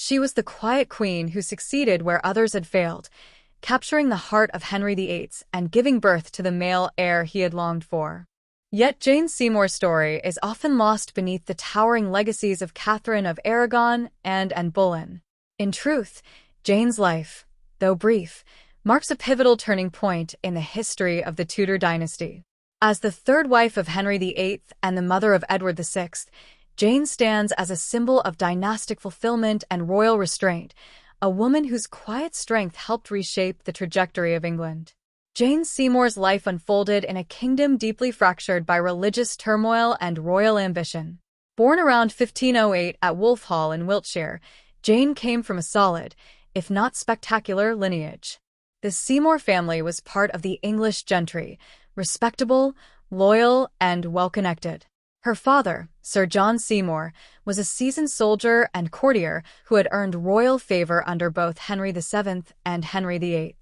She was the quiet queen who succeeded where others had failed, capturing the heart of Henry VIII and giving birth to the male heir he had longed for. Yet Jane Seymour's story is often lost beneath the towering legacies of Catherine of Aragon and Anne Boleyn. In truth, Jane's life, though brief, marks a pivotal turning point in the history of the Tudor dynasty. As the third wife of Henry VIII and the mother of Edward VI, Jane stands as a symbol of dynastic fulfillment and royal restraint, a woman whose quiet strength helped reshape the trajectory of England. Jane Seymour's life unfolded in a kingdom deeply fractured by religious turmoil and royal ambition. Born around 1508 at Wolfhall in Wiltshire, Jane came from a solid, if not spectacular, lineage. The Seymour family was part of the English gentry, respectable, loyal, and well-connected. Her father, Sir John Seymour, was a seasoned soldier and courtier who had earned royal favor under both Henry VII and Henry VIII.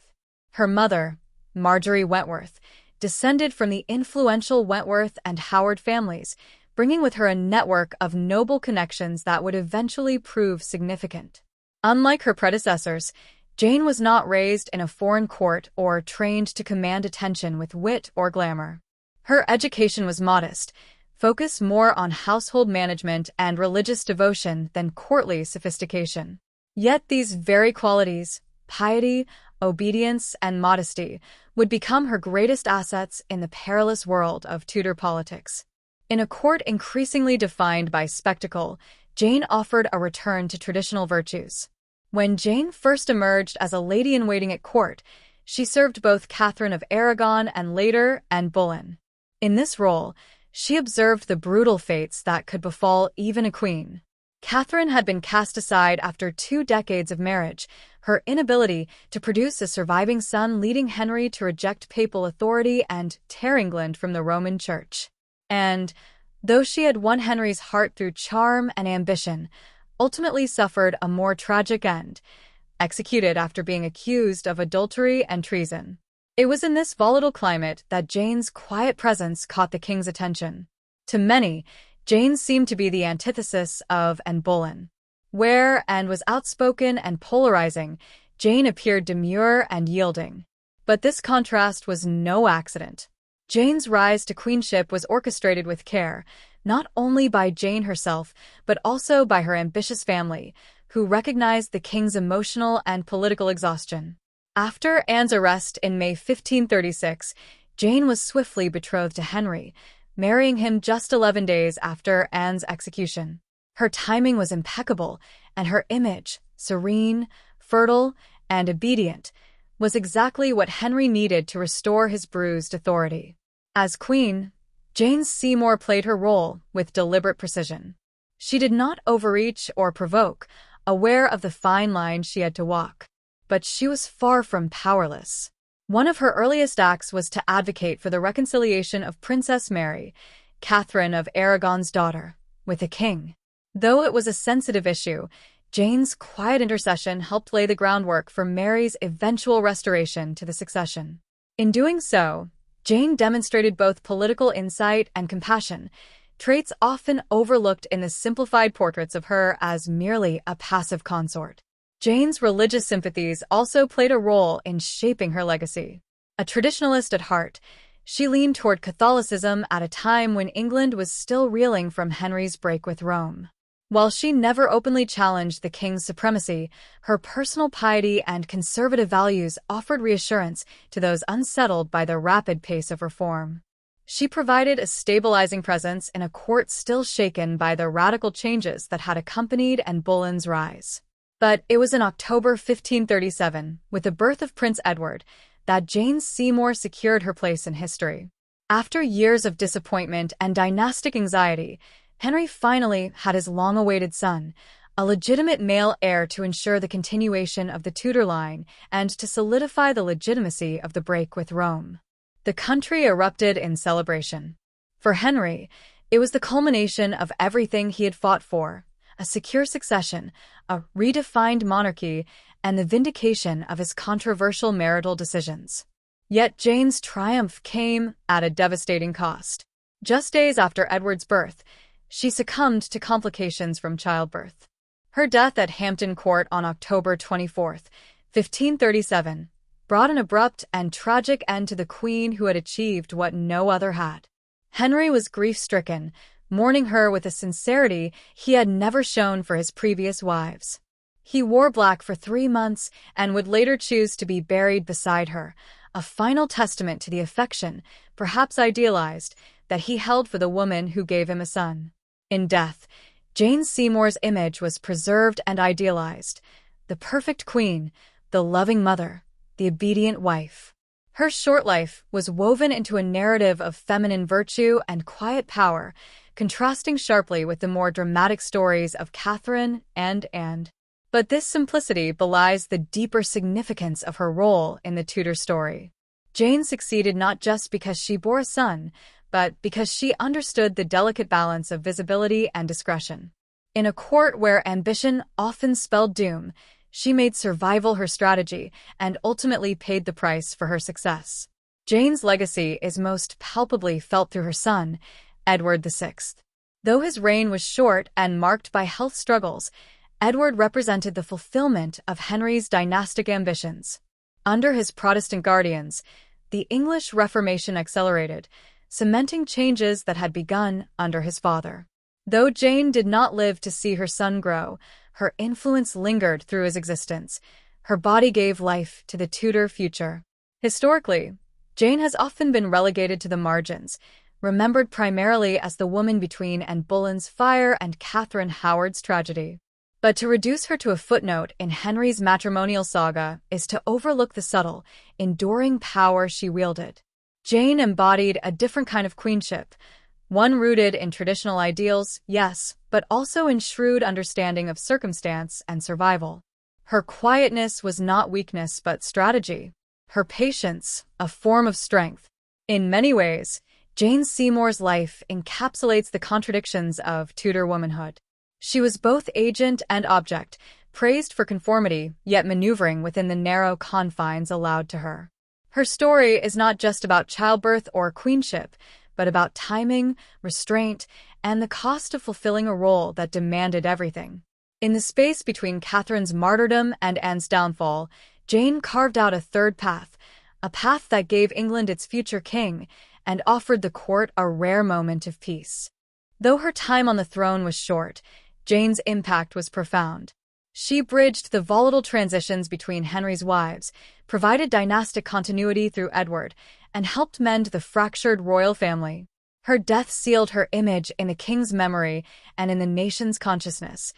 Her mother, Marjorie Wentworth, descended from the influential Wentworth and Howard families, bringing with her a network of noble connections that would eventually prove significant. Unlike her predecessors, Jane was not raised in a foreign court or trained to command attention with wit or glamour. Her education was modest, focused more on household management and religious devotion than courtly sophistication. Yet these very qualities, piety, obedience, and modesty, would become her greatest assets in the perilous world of Tudor politics. In a court increasingly defined by spectacle, Jane offered a return to traditional virtues. When Jane first emerged as a lady-in-waiting at court, she served both Catherine of Aragon and later Anne Boleyn. In this role, she observed the brutal fates that could befall even a queen. Catherine had been cast aside after 2 decades of marriage, her inability to produce a surviving son leading Henry to reject papal authority and tear England from the Roman Church. And, though she had won Henry's heart through charm and ambition, ultimately suffered a more tragic end, executed after being accused of adultery and treason. It was in this volatile climate that Jane's quiet presence caught the king's attention. To many, Jane seemed to be the antithesis of Anne Boleyn. Where Anne was outspoken and polarizing, Jane appeared demure and yielding. But this contrast was no accident. Jane's rise to queenship was orchestrated with care, not only by Jane herself, but also by her ambitious family, who recognized the king's emotional and political exhaustion. After Anne's arrest in May 1536, Jane was swiftly betrothed to Henry, marrying him just 11 days after Anne's execution. Her timing was impeccable, and her image, serene, fertile, and obedient, was exactly what Henry needed to restore his bruised authority. As queen, Jane Seymour played her role with deliberate precision. She did not overreach or provoke, aware of the fine line she had to walk. But she was far from powerless. One of her earliest acts was to advocate for the reconciliation of Princess Mary, Catherine of Aragon's daughter, with the king. Though it was a sensitive issue, Jane's quiet intercession helped lay the groundwork for Mary's eventual restoration to the succession. In doing so, Jane demonstrated both political insight and compassion, traits often overlooked in the simplified portraits of her as merely a passive consort. Jane's religious sympathies also played a role in shaping her legacy. A traditionalist at heart, she leaned toward Catholicism at a time when England was still reeling from Henry's break with Rome. While she never openly challenged the king's supremacy, her personal piety and conservative values offered reassurance to those unsettled by the rapid pace of reform. She provided a stabilizing presence in a court still shaken by the radical changes that had accompanied Anne Boleyn's rise. But it was in October 1537, with the birth of Prince Edward, that Jane Seymour secured her place in history. After years of disappointment and dynastic anxiety, Henry finally had his long-awaited son, a legitimate male heir to ensure the continuation of the Tudor line and to solidify the legitimacy of the break with Rome. The country erupted in celebration. For Henry, it was the culmination of everything he had fought for: a secure succession, a redefined monarchy, and the vindication of his controversial marital decisions. Yet Jane's triumph came at a devastating cost. Just days after Edward's birth, she succumbed to complications from childbirth. Her death at Hampton Court on October 24, 1537, brought an abrupt and tragic end to the queen who had achieved what no other had. Henry was grief-stricken, mourning her with a sincerity he had never shown for his previous wives. He wore black for 3 months and would later choose to be buried beside her, a final testament to the affection, perhaps idealized, that he held for the woman who gave him a son. In death, Jane Seymour's image was preserved and idealized, the perfect queen, the loving mother, the obedient wife. Her short life was woven into a narrative of feminine virtue and quiet power, contrasting sharply with the more dramatic stories of Catherine and Anne. But this simplicity belies the deeper significance of her role in the Tudor story. Jane succeeded not just because she bore a son, but because she understood the delicate balance of visibility and discretion. In a court where ambition often spelled doom, she made survival her strategy and ultimately paid the price for her success. Jane's legacy is most palpably felt through her son, Edward VI. Though his reign was short and marked by health struggles, Edward represented the fulfillment of Henry's dynastic ambitions. Under his Protestant guardians, the English Reformation accelerated, cementing changes that had begun under his father. Though Jane did not live to see her son grow, her influence lingered through his existence. Her body gave life to the Tudor future. Historically, Jane has often been relegated to the margins, remembered primarily as the woman between Anne Boleyn's fire and Catherine Howard's tragedy. But to reduce her to a footnote in Henry's matrimonial saga is to overlook the subtle, enduring power she wielded. Jane embodied a different kind of queenship, one rooted in traditional ideals, yes, but also in shrewd understanding of circumstance and survival. Her quietness was not weakness but strategy. Her patience, a form of strength. In many ways, Jane Seymour's life encapsulates the contradictions of Tudor womanhood. She was both agent and object, praised for conformity, yet maneuvering within the narrow confines allowed to her. Her story is not just about childbirth or queenship, but about timing, restraint, and the cost of fulfilling a role that demanded everything. In the space between Catherine's martyrdom and Anne's downfall, Jane carved out a third path, a path that gave England its future king and offered the court a rare moment of peace. Though her time on the throne was short, Jane's impact was profound. She bridged the volatile transitions between Henry's wives, provided dynastic continuity through Edward, and helped mend the fractured royal family. Her death sealed her image in the king's memory and in the nation's consciousness,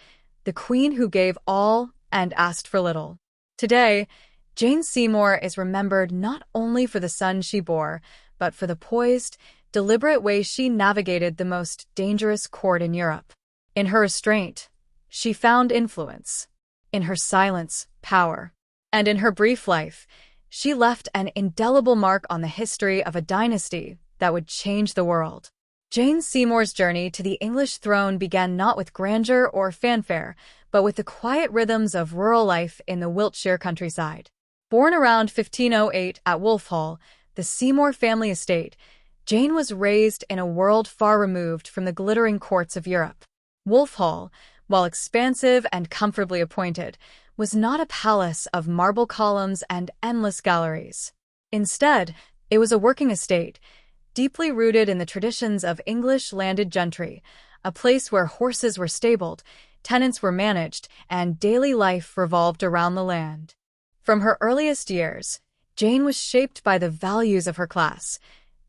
the queen who gave all and asked for little. Today, Jane Seymour is remembered not only for the son she bore, but for the poised, deliberate way she navigated the most dangerous court in Europe. In her restraint, she found influence. In her silence, power. And in her brief life, she left an indelible mark on the history of a dynasty that would change the world. Jane Seymour's journey to the English throne began not with grandeur or fanfare, but with the quiet rhythms of rural life in the Wiltshire countryside. Born around 1508 at Wolfhall, the Seymour family estate, Jane was raised in a world far removed from the glittering courts of Europe. Wolfhall, while expansive and comfortably appointed, was not a palace of marble columns and endless galleries. Instead, it was a working estate, deeply rooted in the traditions of English landed gentry, a place where horses were stabled, tenants were managed, and daily life revolved around the land. From her earliest years, Jane was shaped by the values of her class: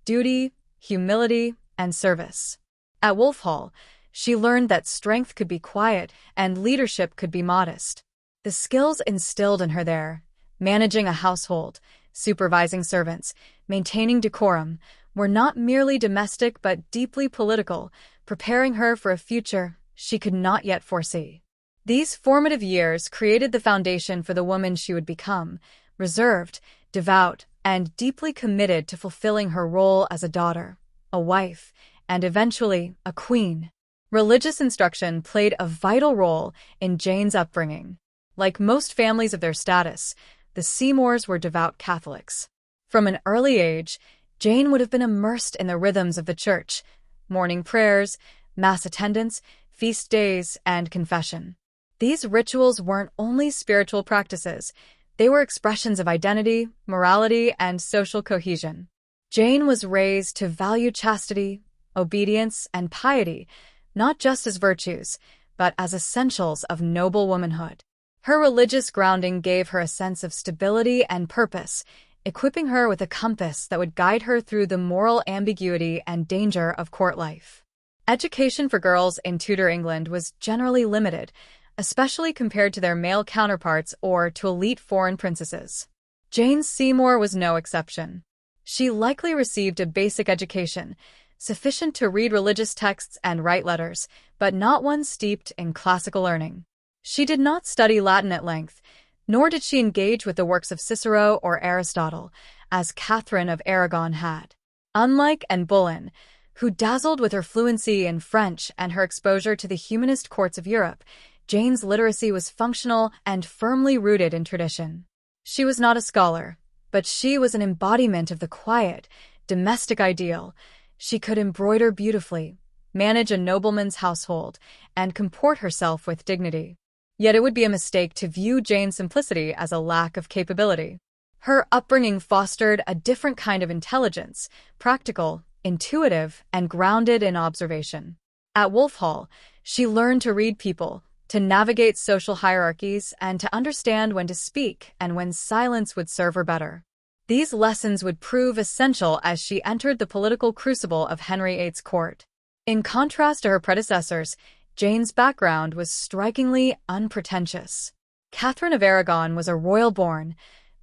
duty, humility, and service. At Wolfhall, she learned that strength could be quiet and leadership could be modest. The skills instilled in her there, managing a household, supervising servants, maintaining decorum, were not merely domestic but deeply political, preparing her for a future she could not yet foresee. These formative years created the foundation for the woman she would become, reserved, devout, and deeply committed to fulfilling her role as a daughter, a wife, and eventually a queen. Religious instruction played a vital role in Jane's upbringing. Like most families of their status, the Seymours were devout Catholics. From an early age, Jane would have been immersed in the rhythms of the church: morning prayers, mass attendance, feast days, and confession. These rituals weren't only spiritual practices, they were expressions of identity, morality, and social cohesion. Jane was raised to value chastity, obedience, and piety, not just as virtues, but as essentials of noble womanhood. Her religious grounding gave her a sense of stability and purpose, equipping her with a compass that would guide her through the moral ambiguity and danger of court life. Education for girls in Tudor England was generally limited, especially compared to their male counterparts or to elite foreign princesses. Jane Seymour was no exception. She likely received a basic education, sufficient to read religious texts and write letters, but not one steeped in classical learning. She did not study Latin at length, nor did she engage with the works of Cicero or Aristotle, as Catherine of Aragon had. Unlike Anne Boleyn, who dazzled with her fluency in French and her exposure to the humanist courts of Europe, Jane's literacy was functional and firmly rooted in tradition. She was not a scholar, but she was an embodiment of the quiet, domestic ideal. She could embroider beautifully, manage a nobleman's household, and comport herself with dignity. Yet it would be a mistake to view Jane's simplicity as a lack of capability. Her upbringing fostered a different kind of intelligence, practical, intuitive, and grounded in observation. At Wolf Hall, she learned to read people, to navigate social hierarchies, and to understand when to speak and when silence would serve her better. These lessons would prove essential as she entered the political crucible of Henry VIII's court. In contrast to her predecessors, Jane's background was strikingly unpretentious. Catherine of Aragon was a royal-born,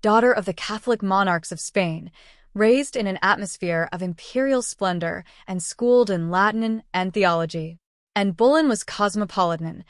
daughter of the Catholic monarchs of Spain, raised in an atmosphere of imperial splendor and schooled in Latin and theology. Anne Boleyn was cosmopolitan,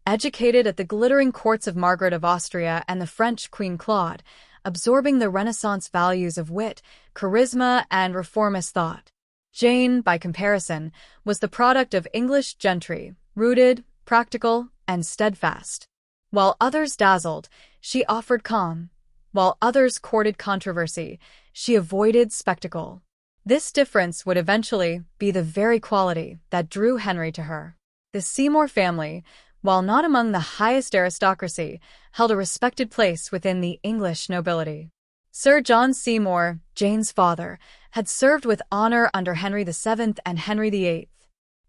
educated at the glittering courts of Margaret of Austria and the French Queen Claude, absorbing the Renaissance values of wit, charisma, and reformist thought. Jane, by comparison, was the product of English gentry, rooted, practical, and steadfast. While others dazzled, she offered calm. While others courted controversy, she avoided spectacle. This difference would eventually be the very quality that drew Henry to her. The Seymour family, while not among the highest aristocracy, held a respected place within the English nobility. Sir John Seymour, Jane's father, had served with honor under Henry VII and Henry VIII.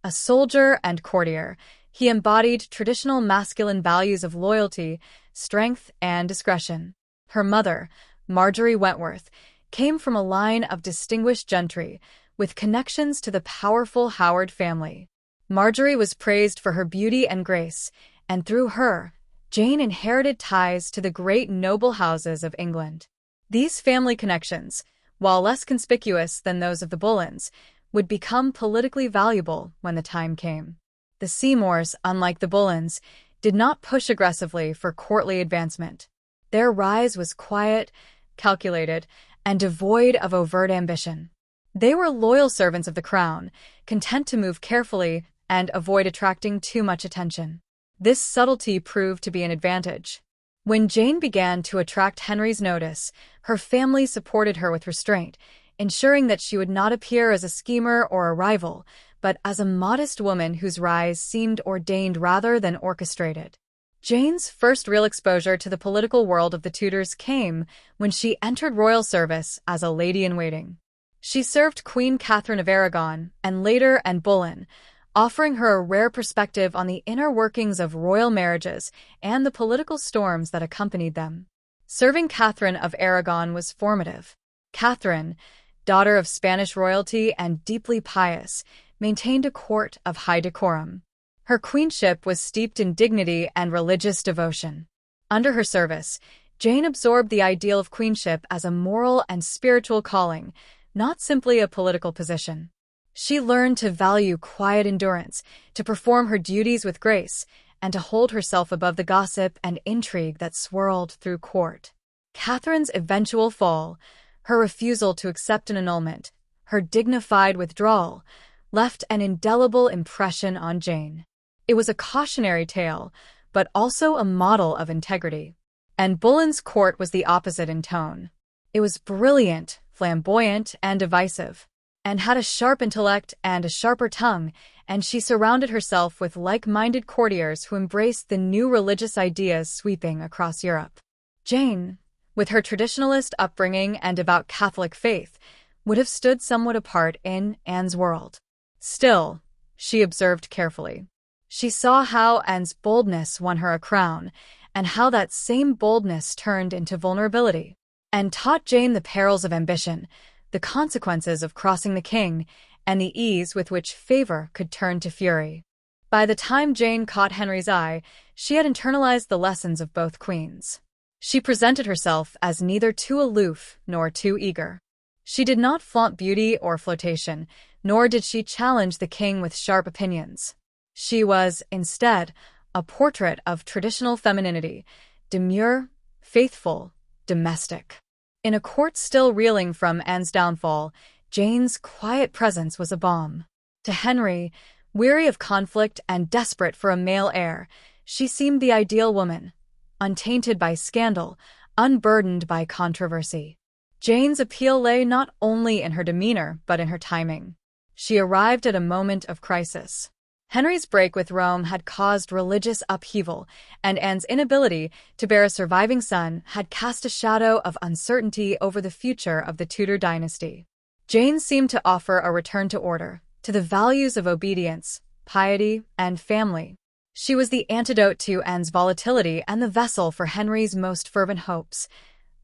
A soldier and courtier, he embodied traditional masculine values of loyalty, strength, and discretion. Her mother, Marjorie Wentworth, came from a line of distinguished gentry, with connections to the powerful Howard family. Marjorie was praised for her beauty and grace, and through her, Jane inherited ties to the great noble houses of England. These family connections, while less conspicuous than those of the Boleyns, would become politically valuable when the time came. The Seymours, unlike the Boleyns, did not push aggressively for courtly advancement. Their rise was quiet, calculated, and devoid of overt ambition. They were loyal servants of the crown, content to move carefully and avoid attracting too much attention. This subtlety proved to be an advantage. When Jane began to attract Henry's notice, her family supported her with restraint, ensuring that she would not appear as a schemer or a rival, but as a modest woman whose rise seemed ordained rather than orchestrated. Jane's first real exposure to the political world of the Tudors came when she entered royal service as a lady-in-waiting. She served Queen Catherine of Aragon and later Anne Boleyn, offering her a rare perspective on the inner workings of royal marriages and the political storms that accompanied them. Serving Catherine of Aragon was formative. Catherine, daughter of Spanish royalty and deeply pious, maintained a court of high decorum. Her queenship was steeped in dignity and religious devotion. Under her service, Jane absorbed the ideal of queenship as a moral and spiritual calling, not simply a political position. She learned to value quiet endurance, to perform her duties with grace, and to hold herself above the gossip and intrigue that swirled through court. Catherine's eventual fall, her refusal to accept an annulment, her dignified withdrawal, left an indelible impression on Jane. It was a cautionary tale, but also a model of integrity. Anne Boleyn's court was the opposite in tone. It was brilliant, flamboyant, and divisive. and had a sharp intellect and a sharper tongue, and she surrounded herself with like-minded courtiers who embraced the new religious ideas sweeping across Europe. Jane, with her traditionalist upbringing and devout Catholic faith, would have stood somewhat apart in Anne's world. Still, she observed carefully. She saw how Anne's boldness won her a crown, and how that same boldness turned into vulnerability, and taught Jane the perils of ambition, the consequences of crossing the king, and the ease with which favor could turn to fury. By the time Jane caught Henry's eye, she had internalized the lessons of both queens. She presented herself as neither too aloof nor too eager. She did not flaunt beauty or flirtation, nor did she challenge the king with sharp opinions. She was, instead, a portrait of traditional femininity, demure, faithful, domestic. In a court still reeling from Anne's downfall, Jane's quiet presence was a balm. To Henry, weary of conflict and desperate for a male heir, she seemed the ideal woman, untainted by scandal, unburdened by controversy. Jane's appeal lay not only in her demeanor but in her timing. She arrived at a moment of crisis. Henry's break with Rome had caused religious upheaval, and Anne's inability to bear a surviving son had cast a shadow of uncertainty over the future of the Tudor dynasty. Jane seemed to offer a return to order, to the values of obedience, piety, and family. She was the antidote to Anne's volatility and the vessel for Henry's most fervent hopes,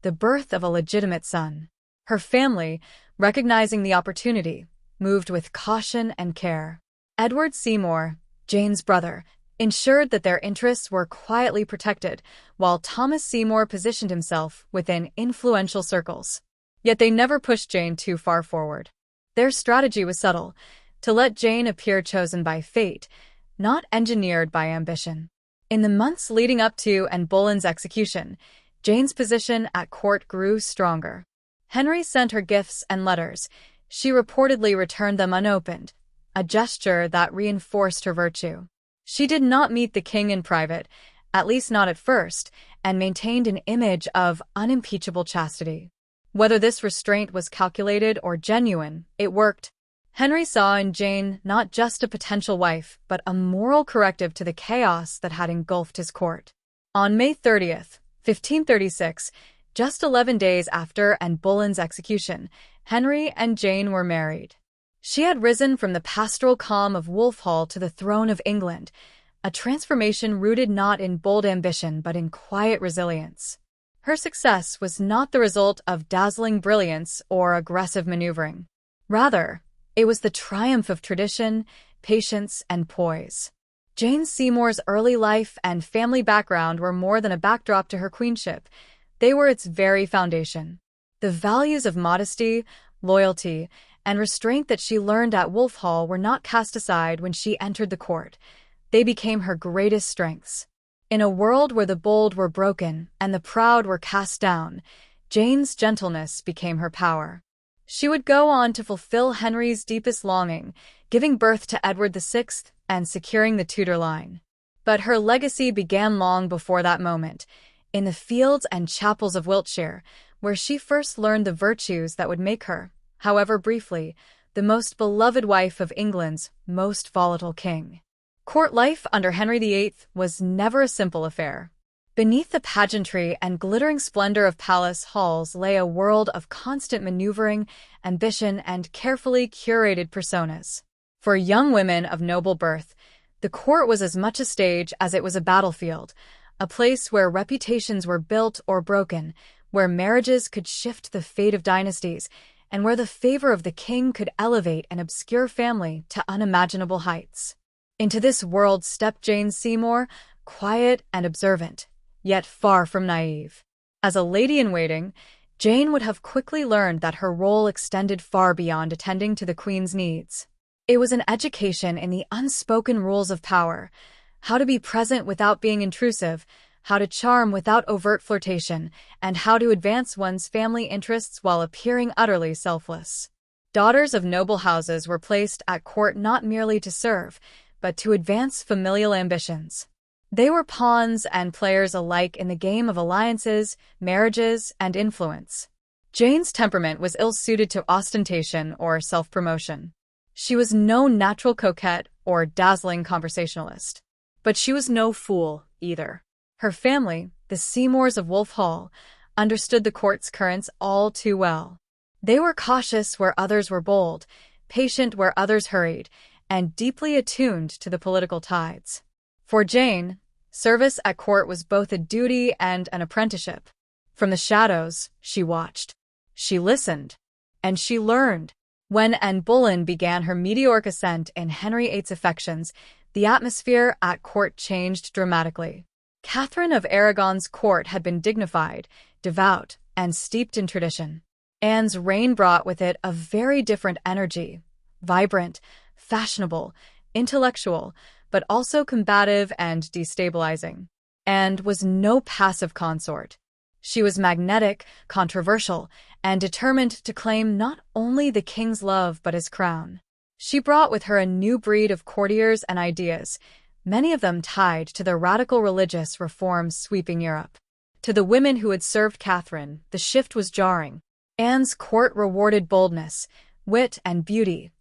the birth of a legitimate son. Her family, recognizing the opportunity, moved with caution and care. Edward Seymour, Jane's brother, ensured that their interests were quietly protected, while Thomas Seymour positioned himself within influential circles. Yet they never pushed Jane too far forward. Their strategy was subtle, to let Jane appear chosen by fate, not engineered by ambition. In the months leading up to Anne Boleyn's execution, Jane's position at court grew stronger. Henry sent her gifts and letters. She reportedly returned them unopened, a gesture that reinforced her virtue. She did not meet the king in private, at least not at first, and maintained an image of unimpeachable chastity. Whether this restraint was calculated or genuine, it worked. Henry saw in Jane not just a potential wife, but a moral corrective to the chaos that had engulfed his court. On May 30th, 1536, just 11 days after Anne Boleyn's execution, Henry and Jane were married. She had risen from the pastoral calm of Wolf Hall to the throne of England, a transformation rooted not in bold ambition but in quiet resilience. Her success was not the result of dazzling brilliance or aggressive maneuvering. Rather, it was the triumph of tradition, patience, and poise. Jane Seymour's early life and family background were more than a backdrop to her queenship. They were its very foundation. The values of modesty, loyalty, and restraint that she learned at Wolf Hall were not cast aside when she entered the court. They became her greatest strengths. In a world where the bold were broken and the proud were cast down, Jane's gentleness became her power. She would go on to fulfill Henry's deepest longing, giving birth to Edward VI and securing the Tudor line. But her legacy began long before that moment, in the fields and chapels of Wiltshire, where she first learned the virtues that would make her, however briefly, the most beloved wife of England's most volatile king. Court life under Henry VIII was never a simple affair. Beneath the pageantry and glittering splendor of palace halls lay a world of constant maneuvering, ambition, and carefully curated personas. For young women of noble birth, the court was as much a stage as it was a battlefield, a place where reputations were built or broken, where marriages could shift the fate of dynasties, and where the favor of the king could elevate an obscure family to unimaginable heights. Into this world stepped Jane Seymour, quiet and observant, yet far from naive. As a lady-in-waiting, Jane would have quickly learned that her role extended far beyond attending to the queen's needs. It was an education in the unspoken rules of power, how to be present without being intrusive, how to charm without overt flirtation, and how to advance one's family interests while appearing utterly selfless. Daughters of noble houses were placed at court not merely to serve, but to advance familial ambitions. They were pawns and players alike in the game of alliances, marriages, and influence. Jane's temperament was ill-suited to ostentation or self-promotion. She was no natural coquette or dazzling conversationalist. But she was no fool, either. Her family, the Seymours of Wolf Hall, understood the court's currents all too well. They were cautious where others were bold, patient where others hurried, and deeply attuned to the political tides. For Jane, service at court was both a duty and an apprenticeship. From the shadows, she watched. She listened. And she learned. When Anne Boleyn began her meteoric ascent in Henry VIII's affections, the atmosphere at court changed dramatically. Catherine of Aragon's court had been dignified, devout, and steeped in tradition. Anne's reign brought with it a very different energy, vibrant, fashionable, intellectual, but also combative and destabilizing. Anne was no passive consort. She was magnetic, controversial, and determined to claim not only the king's love but his crown. She brought with her a new breed of courtiers and ideas, many of them tied to the radical religious reforms sweeping Europe. To the women who had served Catherine, the shift was jarring. Anne's court rewarded boldness, wit, and beauty,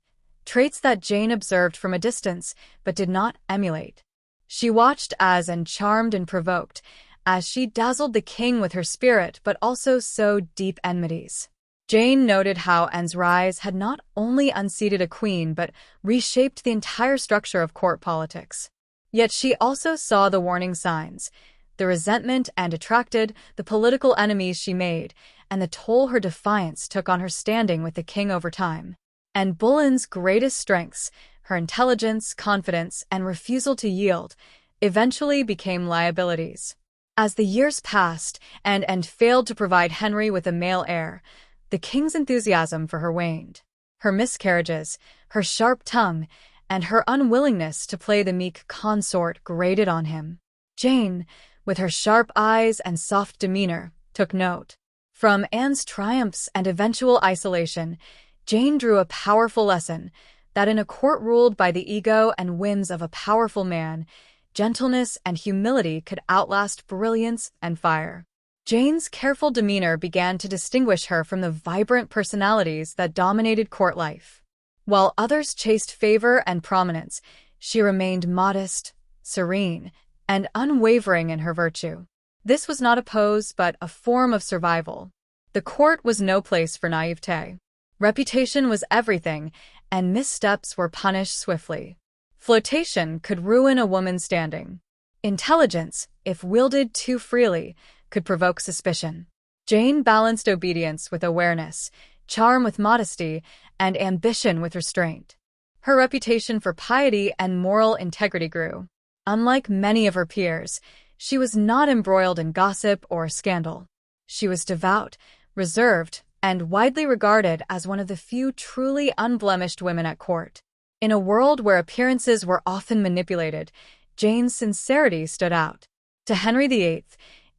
traits that Jane observed from a distance but did not emulate. She watched as and charmed and provoked, as she dazzled the king with her spirit but also sowed deep enmities. Jane noted how Anne's rise had not only unseated a queen but reshaped the entire structure of court politics. Yet she also saw the warning signs, the resentment and attracted, the political enemies she made, and the toll her defiance took on her standing with the king over time. Anne Boleyn's greatest strengths, her intelligence, confidence, and refusal to yield, eventually became liabilities. As the years passed and failed to provide Henry with a male heir, the king's enthusiasm for her waned. Her miscarriages, her sharp tongue, and her unwillingness to play the meek consort grated on him. Jane, with her sharp eyes and soft demeanor, took note. From Anne's triumphs and eventual isolation, Jane drew a powerful lesson that in a court ruled by the ego and whims of a powerful man, gentleness and humility could outlast brilliance and fire. Jane's careful demeanor began to distinguish her from the vibrant personalities that dominated court life. While others chased favor and prominence, she remained modest, serene, and unwavering in her virtue. This was not a pose but a form of survival. The court was no place for naivete. Reputation was everything, and missteps were punished swiftly. Flirtation could ruin a woman's standing. Intelligence, if wielded too freely, could provoke suspicion. Jane balanced obedience with awareness, charm with modesty, and ambition with restraint. Her reputation for piety and moral integrity grew. Unlike many of her peers, she was not embroiled in gossip or scandal. She was devout, reserved, and widely regarded as one of the few truly unblemished women at court. In a world where appearances were often manipulated, Jane's sincerity stood out. To Henry VIII,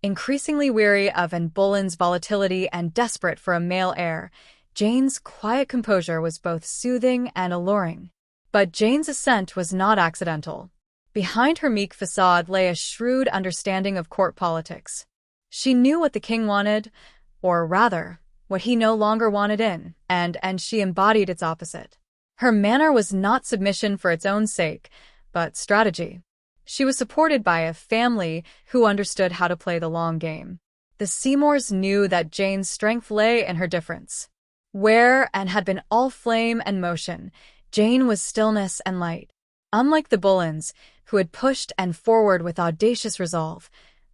increasingly weary of Anne Boleyn's volatility and desperate for a male heir, Jane's quiet composure was both soothing and alluring. But Jane's ascent was not accidental. Behind her meek facade lay a shrewd understanding of court politics. She knew what the king wanted, or rather, what he no longer wanted and she embodied its opposite. Her manner was not submission for its own sake, but strategy. She was supported by a family who understood how to play the long game. The Seymours knew that Jane's strength lay in her difference. Where Anne had been all flame and motion, Jane was stillness and light. Unlike the Boleyns, who had pushed and forward with audacious resolve,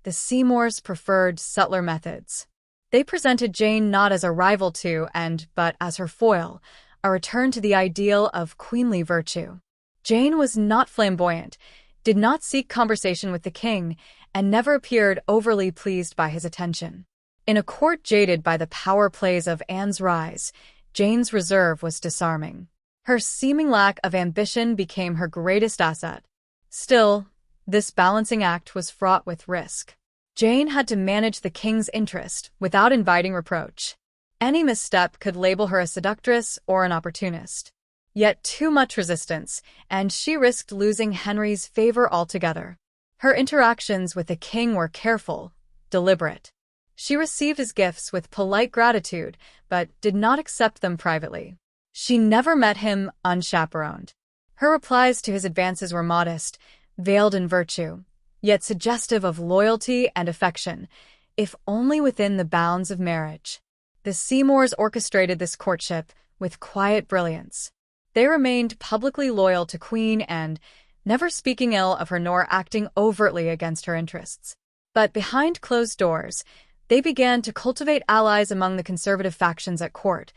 the Seymours preferred subtler methods. They presented Jane not as a rival to but as her foil, a return to the ideal of queenly virtue. Jane was not flamboyant, did not seek conversation with the king, and never appeared overly pleased by his attention. In a court jaded by the power plays of Anne's rise, Jane's reserve was disarming. Her seeming lack of ambition became her greatest asset. Still, this balancing act was fraught with risk. Jane had to manage the king's interest without inviting reproach. Any misstep could label her a seductress or an opportunist. Yet too much resistance, and she risked losing Henry's favor altogether. Her interactions with the king were careful, deliberate. She received his gifts with polite gratitude, but did not accept them privately. She never met him unchaperoned. Her replies to his advances were modest, veiled in virtue, yet suggestive of loyalty and affection, if only within the bounds of marriage. The Seymours orchestrated this courtship with quiet brilliance. They remained publicly loyal to Queen Anne, never speaking ill of her nor acting overtly against her interests. But behind closed doors, they began to cultivate allies among the conservative factions at court,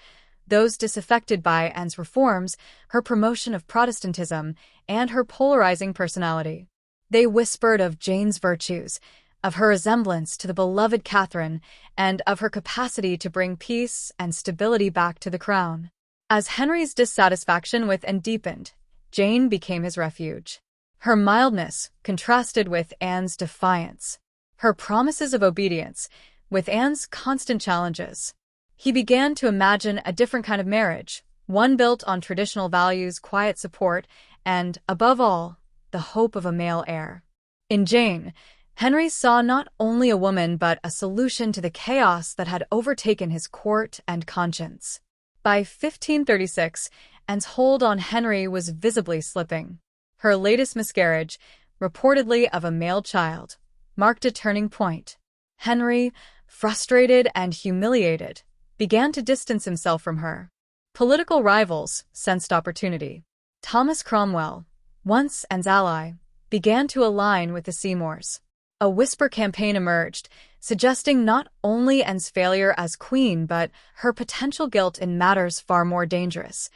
those disaffected by Anne's reforms, her promotion of Protestantism, and her polarizing personality. They whispered of Jane's virtues, of her resemblance to the beloved Catherine, and of her capacity to bring peace and stability back to the crown. As Henry's dissatisfaction with Anne deepened, Jane became his refuge. Her mildness contrasted with Anne's defiance, her promises of obedience with Anne's constant challenges. He began to imagine a different kind of marriage, one built on traditional values, quiet support, and, above all, the hope of a male heir. In Jane, Henry saw not only a woman but a solution to the chaos that had overtaken his court and conscience. By 1536, Anne's hold on Henry was visibly slipping. Her latest miscarriage, reportedly of a male child, marked a turning point. Henry, frustrated and humiliated, began to distance himself from her. Political rivals sensed opportunity. Thomas Cromwell, once Anne's ally, began to align with the Seymours. A whisper campaign emerged, suggesting not only Anne's failure as queen but her potential guilt in matters far more dangerous: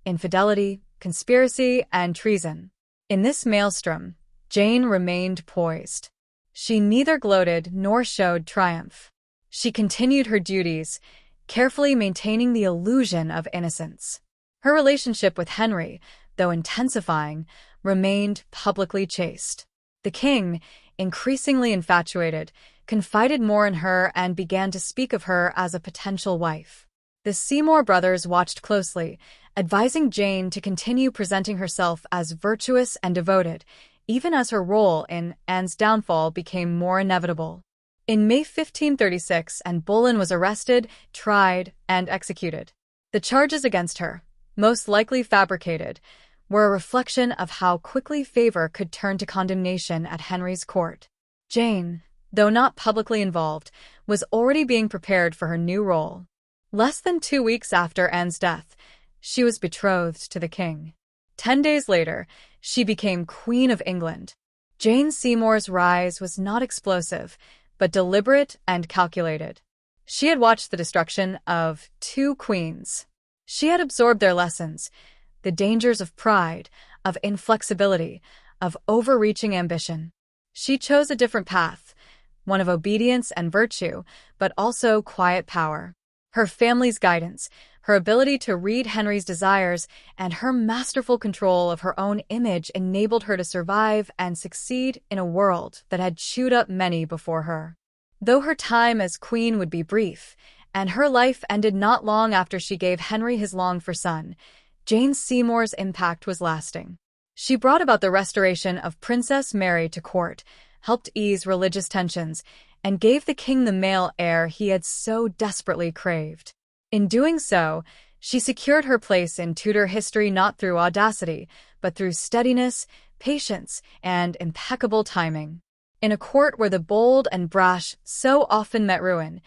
infidelity, conspiracy, and treason. In this maelstrom, Jane remained poised. She neither gloated nor showed triumph. She continued her duties, carefully maintaining the illusion of innocence. Her relationship with Henry, though intensifying, remained publicly chaste. The king, increasingly infatuated, confided more in her and began to speak of her as a potential wife. The Seymour brothers watched closely, advising Jane to continue presenting herself as virtuous and devoted, even as her role in Anne's downfall became more inevitable. In May 1536, Anne Boleyn was arrested, tried, and executed. The charges against her, most likely fabricated, were a reflection of how quickly favor could turn to condemnation at Henry's court. Jane, though not publicly involved, was already being prepared for her new role. Less than 2 weeks after Anne's death, she was betrothed to the king. 10 days later, she became Queen of England. Jane Seymour's rise was not explosive, but deliberate and calculated. She had watched the destruction of 2 queens. She had absorbed their lessons, the dangers of pride, of inflexibility, of overreaching ambition. She chose a different path, one of obedience and virtue, but also quiet power. Her family's guidance, her ability to read Henry's desires, and her masterful control of her own image enabled her to survive and succeed in a world that had chewed up many before her. Though her time as queen would be brief, and her life ended not long after she gave Henry his longed-for son, Jane Seymour's impact was lasting. She brought about the restoration of Princess Mary to court, helped ease religious tensions, and gave the king the male heir he had so desperately craved. In doing so, she secured her place in Tudor history not through audacity, but through steadiness, patience, and impeccable timing. In a court where the bold and brash so often met ruin,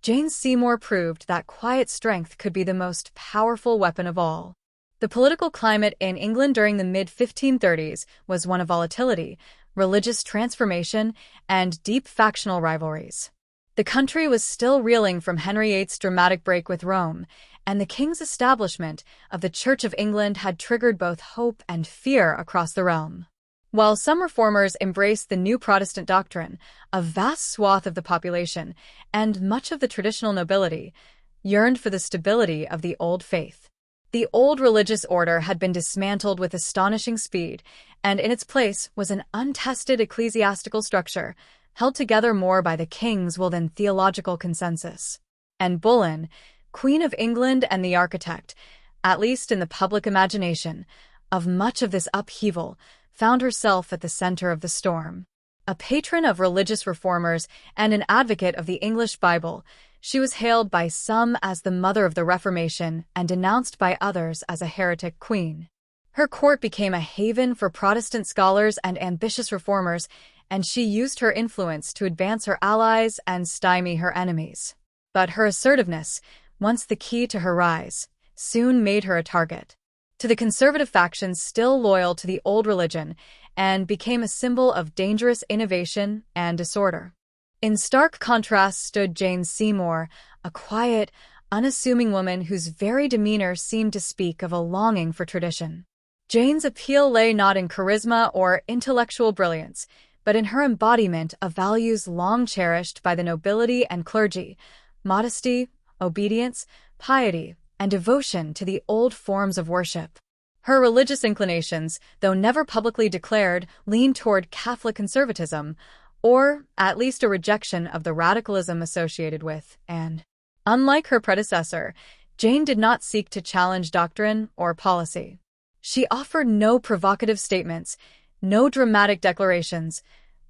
Jane Seymour proved that quiet strength could be the most powerful weapon of all. The political climate in England during the mid-1530s was one of volatility, religious transformation, and deep factional rivalries. The country was still reeling from Henry VIII's dramatic break with Rome, and the king's establishment of the Church of England had triggered both hope and fear across the realm. While some reformers embraced the new Protestant doctrine, a vast swath of the population, and much of the traditional nobility, yearned for the stability of the old faith. The old religious order had been dismantled with astonishing speed, and in its place was an untested ecclesiastical structure, held together more by the king's will than theological consensus. Anne Boleyn, Queen of England and the architect, at least in the public imagination, of much of this upheaval, found herself at the center of the storm. A patron of religious reformers and an advocate of the English Bible, she was hailed by some as the mother of the Reformation and denounced by others as a heretic queen. Her court became a haven for Protestant scholars and ambitious reformers, and she used her influence to advance her allies and stymie her enemies. But her assertiveness, once the key to her rise, soon made her a target to the conservative factions still loyal to the old religion, and became a symbol of dangerous innovation and disorder. In stark contrast stood Jane Seymour, a quiet, unassuming woman whose very demeanor seemed to speak of a longing for tradition. Jane's appeal lay not in charisma or intellectual brilliance, but in her embodiment of values long cherished by the nobility and clergy: modesty, obedience, piety, and devotion to the old forms of worship. Her religious inclinations, though never publicly declared, leaned toward Catholic conservatism, or at least a rejection of the radicalism associated with, and, unlike her predecessor, Jane did not seek to challenge doctrine or policy. She offered no provocative statements, no dramatic declarations,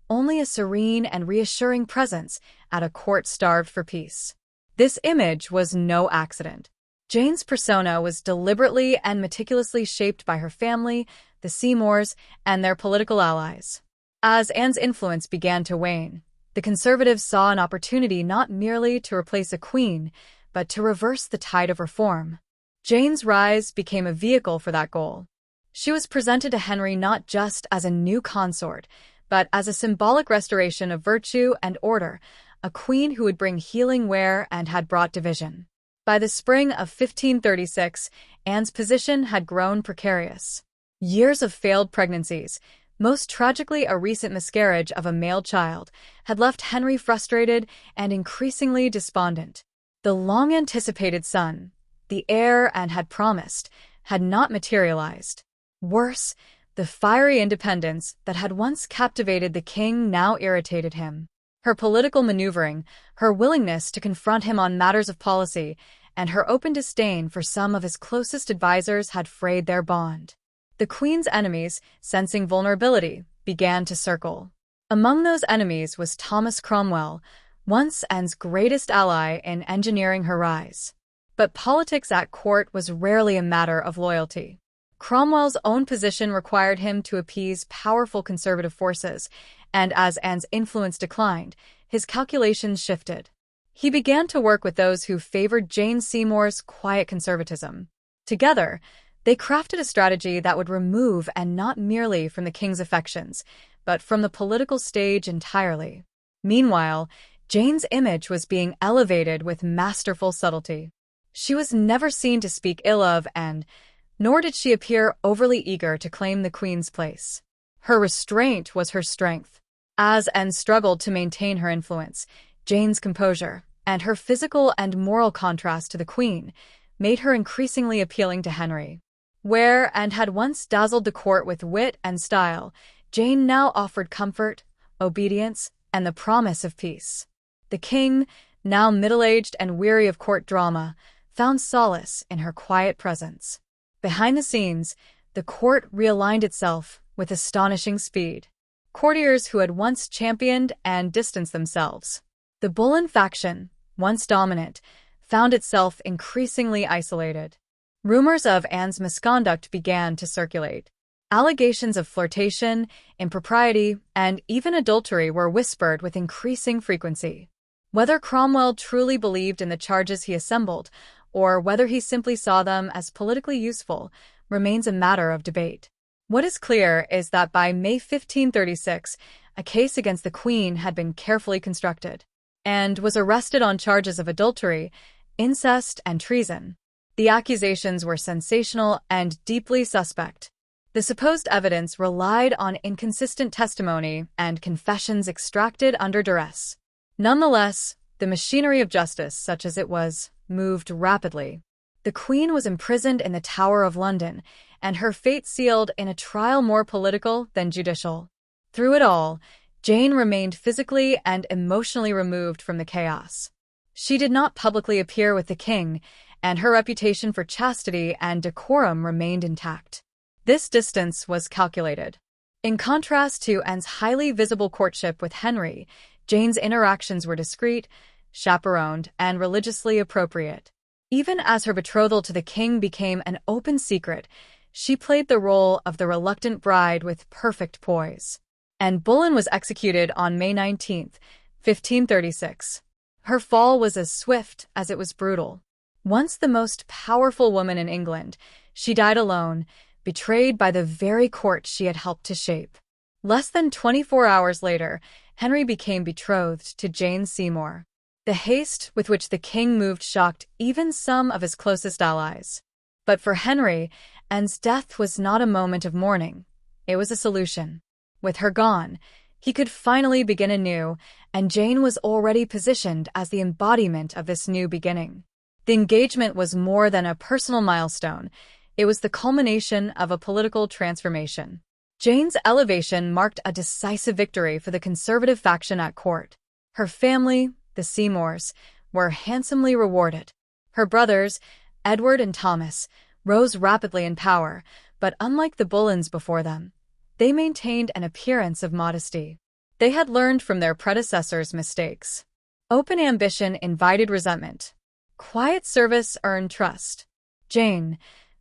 only a serene and reassuring presence at a court starved for peace. This image was no accident. Jane's persona was deliberately and meticulously shaped by her family, the Seymours, and their political allies. As Anne's influence began to wane, the conservatives saw an opportunity not merely to replace a queen, but to reverse the tide of reform. Jane's rise became a vehicle for that goal. She was presented to Henry not just as a new consort, but as a symbolic restoration of virtue and order, a queen who would bring healing where and had brought division. By the spring of 1536, Anne's position had grown precarious. Years of failed pregnancies, most tragically a recent miscarriage of a male child, had left Henry frustrated and increasingly despondent. The long-anticipated son, the heir Anne had promised, had not materialized. Worse, the fiery independence that had once captivated the king now irritated him. Her political maneuvering, her willingness to confront him on matters of policy, and her open disdain for some of his closest advisers had frayed their bond. The Queen's enemies, sensing vulnerability, began to circle. Among those enemies was Thomas Cromwell, once Anne's greatest ally in engineering her rise. But politics at court was rarely a matter of loyalty. Cromwell's own position required him to appease powerful conservative forces, and as Anne's influence declined, his calculations shifted. He began to work with those who favored Jane Seymour's quiet conservatism. Together, they crafted a strategy that would remove Anne not merely from the king's affections, but from the political stage entirely. Meanwhile, Jane's image was being elevated with masterful subtlety. She was never seen to speak ill of Anne, nor did she appear overly eager to claim the queen's place. Her restraint was her strength. As Anne struggled to maintain her influence, Jane's composure, and her physical and moral contrast to the queen, made her increasingly appealing to Henry. Where Anne had once dazzled the court with wit and style, Jane now offered comfort, obedience, and the promise of peace. The king, now middle-aged and weary of court drama, found solace in her quiet presence. Behind the scenes, the court realigned itself with astonishing speed. Courtiers who had once championed and distanced themselves. The Boleyn faction, once dominant, found itself increasingly isolated. Rumors of Anne's misconduct began to circulate. Allegations of flirtation, impropriety, and even adultery were whispered with increasing frequency. Whether Cromwell truly believed in the charges he assembled, or whether he simply saw them as politically useful, remains a matter of debate. What is clear is that by May 1536, a case against the Queen had been carefully constructed, and was arrested on charges of adultery, incest, and treason. The accusations were sensational and deeply suspect. The supposed evidence relied on inconsistent testimony and confessions extracted under duress. Nonetheless, the machinery of justice, such as it was, moved rapidly. The Queen was imprisoned in the Tower of London, and her fate sealed in a trial more political than judicial. Through it all, Jane remained physically and emotionally removed from the chaos. She did not publicly appear with the king, and her reputation for chastity and decorum remained intact. This distance was calculated. In contrast to Anne's highly visible courtship with Henry, Jane's interactions were discreet, chaperoned, and religiously appropriate. Even as her betrothal to the king became an open secret, she played the role of the reluctant bride with perfect poise. Anne Boleyn was executed on May 19, 1536. Her fall was as swift as it was brutal. Once the most powerful woman in England, she died alone, betrayed by the very court she had helped to shape. Less than 24 hours later, Henry became betrothed to Jane Seymour. The haste with which the king moved shocked even some of his closest allies. But for Henry, Anne's death was not a moment of mourning. It was a solution. With her gone, he could finally begin anew, and Jane was already positioned as the embodiment of this new beginning. The engagement was more than a personal milestone. It was the culmination of a political transformation. Jane's elevation marked a decisive victory for the conservative faction at court. Her family, the Seymours, were handsomely rewarded. Her brothers, Edward and Thomas, rose rapidly in power, but unlike the Boleyns before them, they maintained an appearance of modesty. They had learned from their predecessors' mistakes. Open ambition invited resentment. Quiet service earned trust. Jane,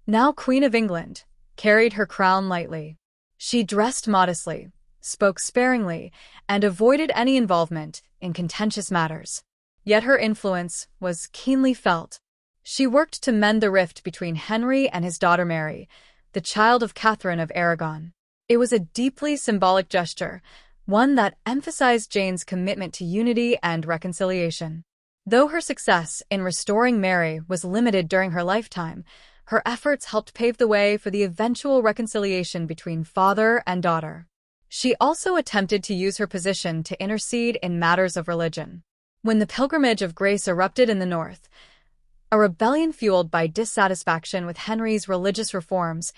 now Queen of England, carried her crown lightly. She dressed modestly, spoke sparingly, and avoided any involvement in contentious matters. Yet her influence was keenly felt. She worked to mend the rift between Henry and his daughter Mary, the child of Catherine of Aragon. It was a deeply symbolic gesture, one that emphasized Jane's commitment to unity and reconciliation. Though her success in restoring Mary was limited during her lifetime, her efforts helped pave the way for the eventual reconciliation between father and daughter. She also attempted to use her position to intercede in matters of religion. When the Pilgrimage of Grace erupted in the north, a rebellion fueled by dissatisfaction with Henry's religious reforms,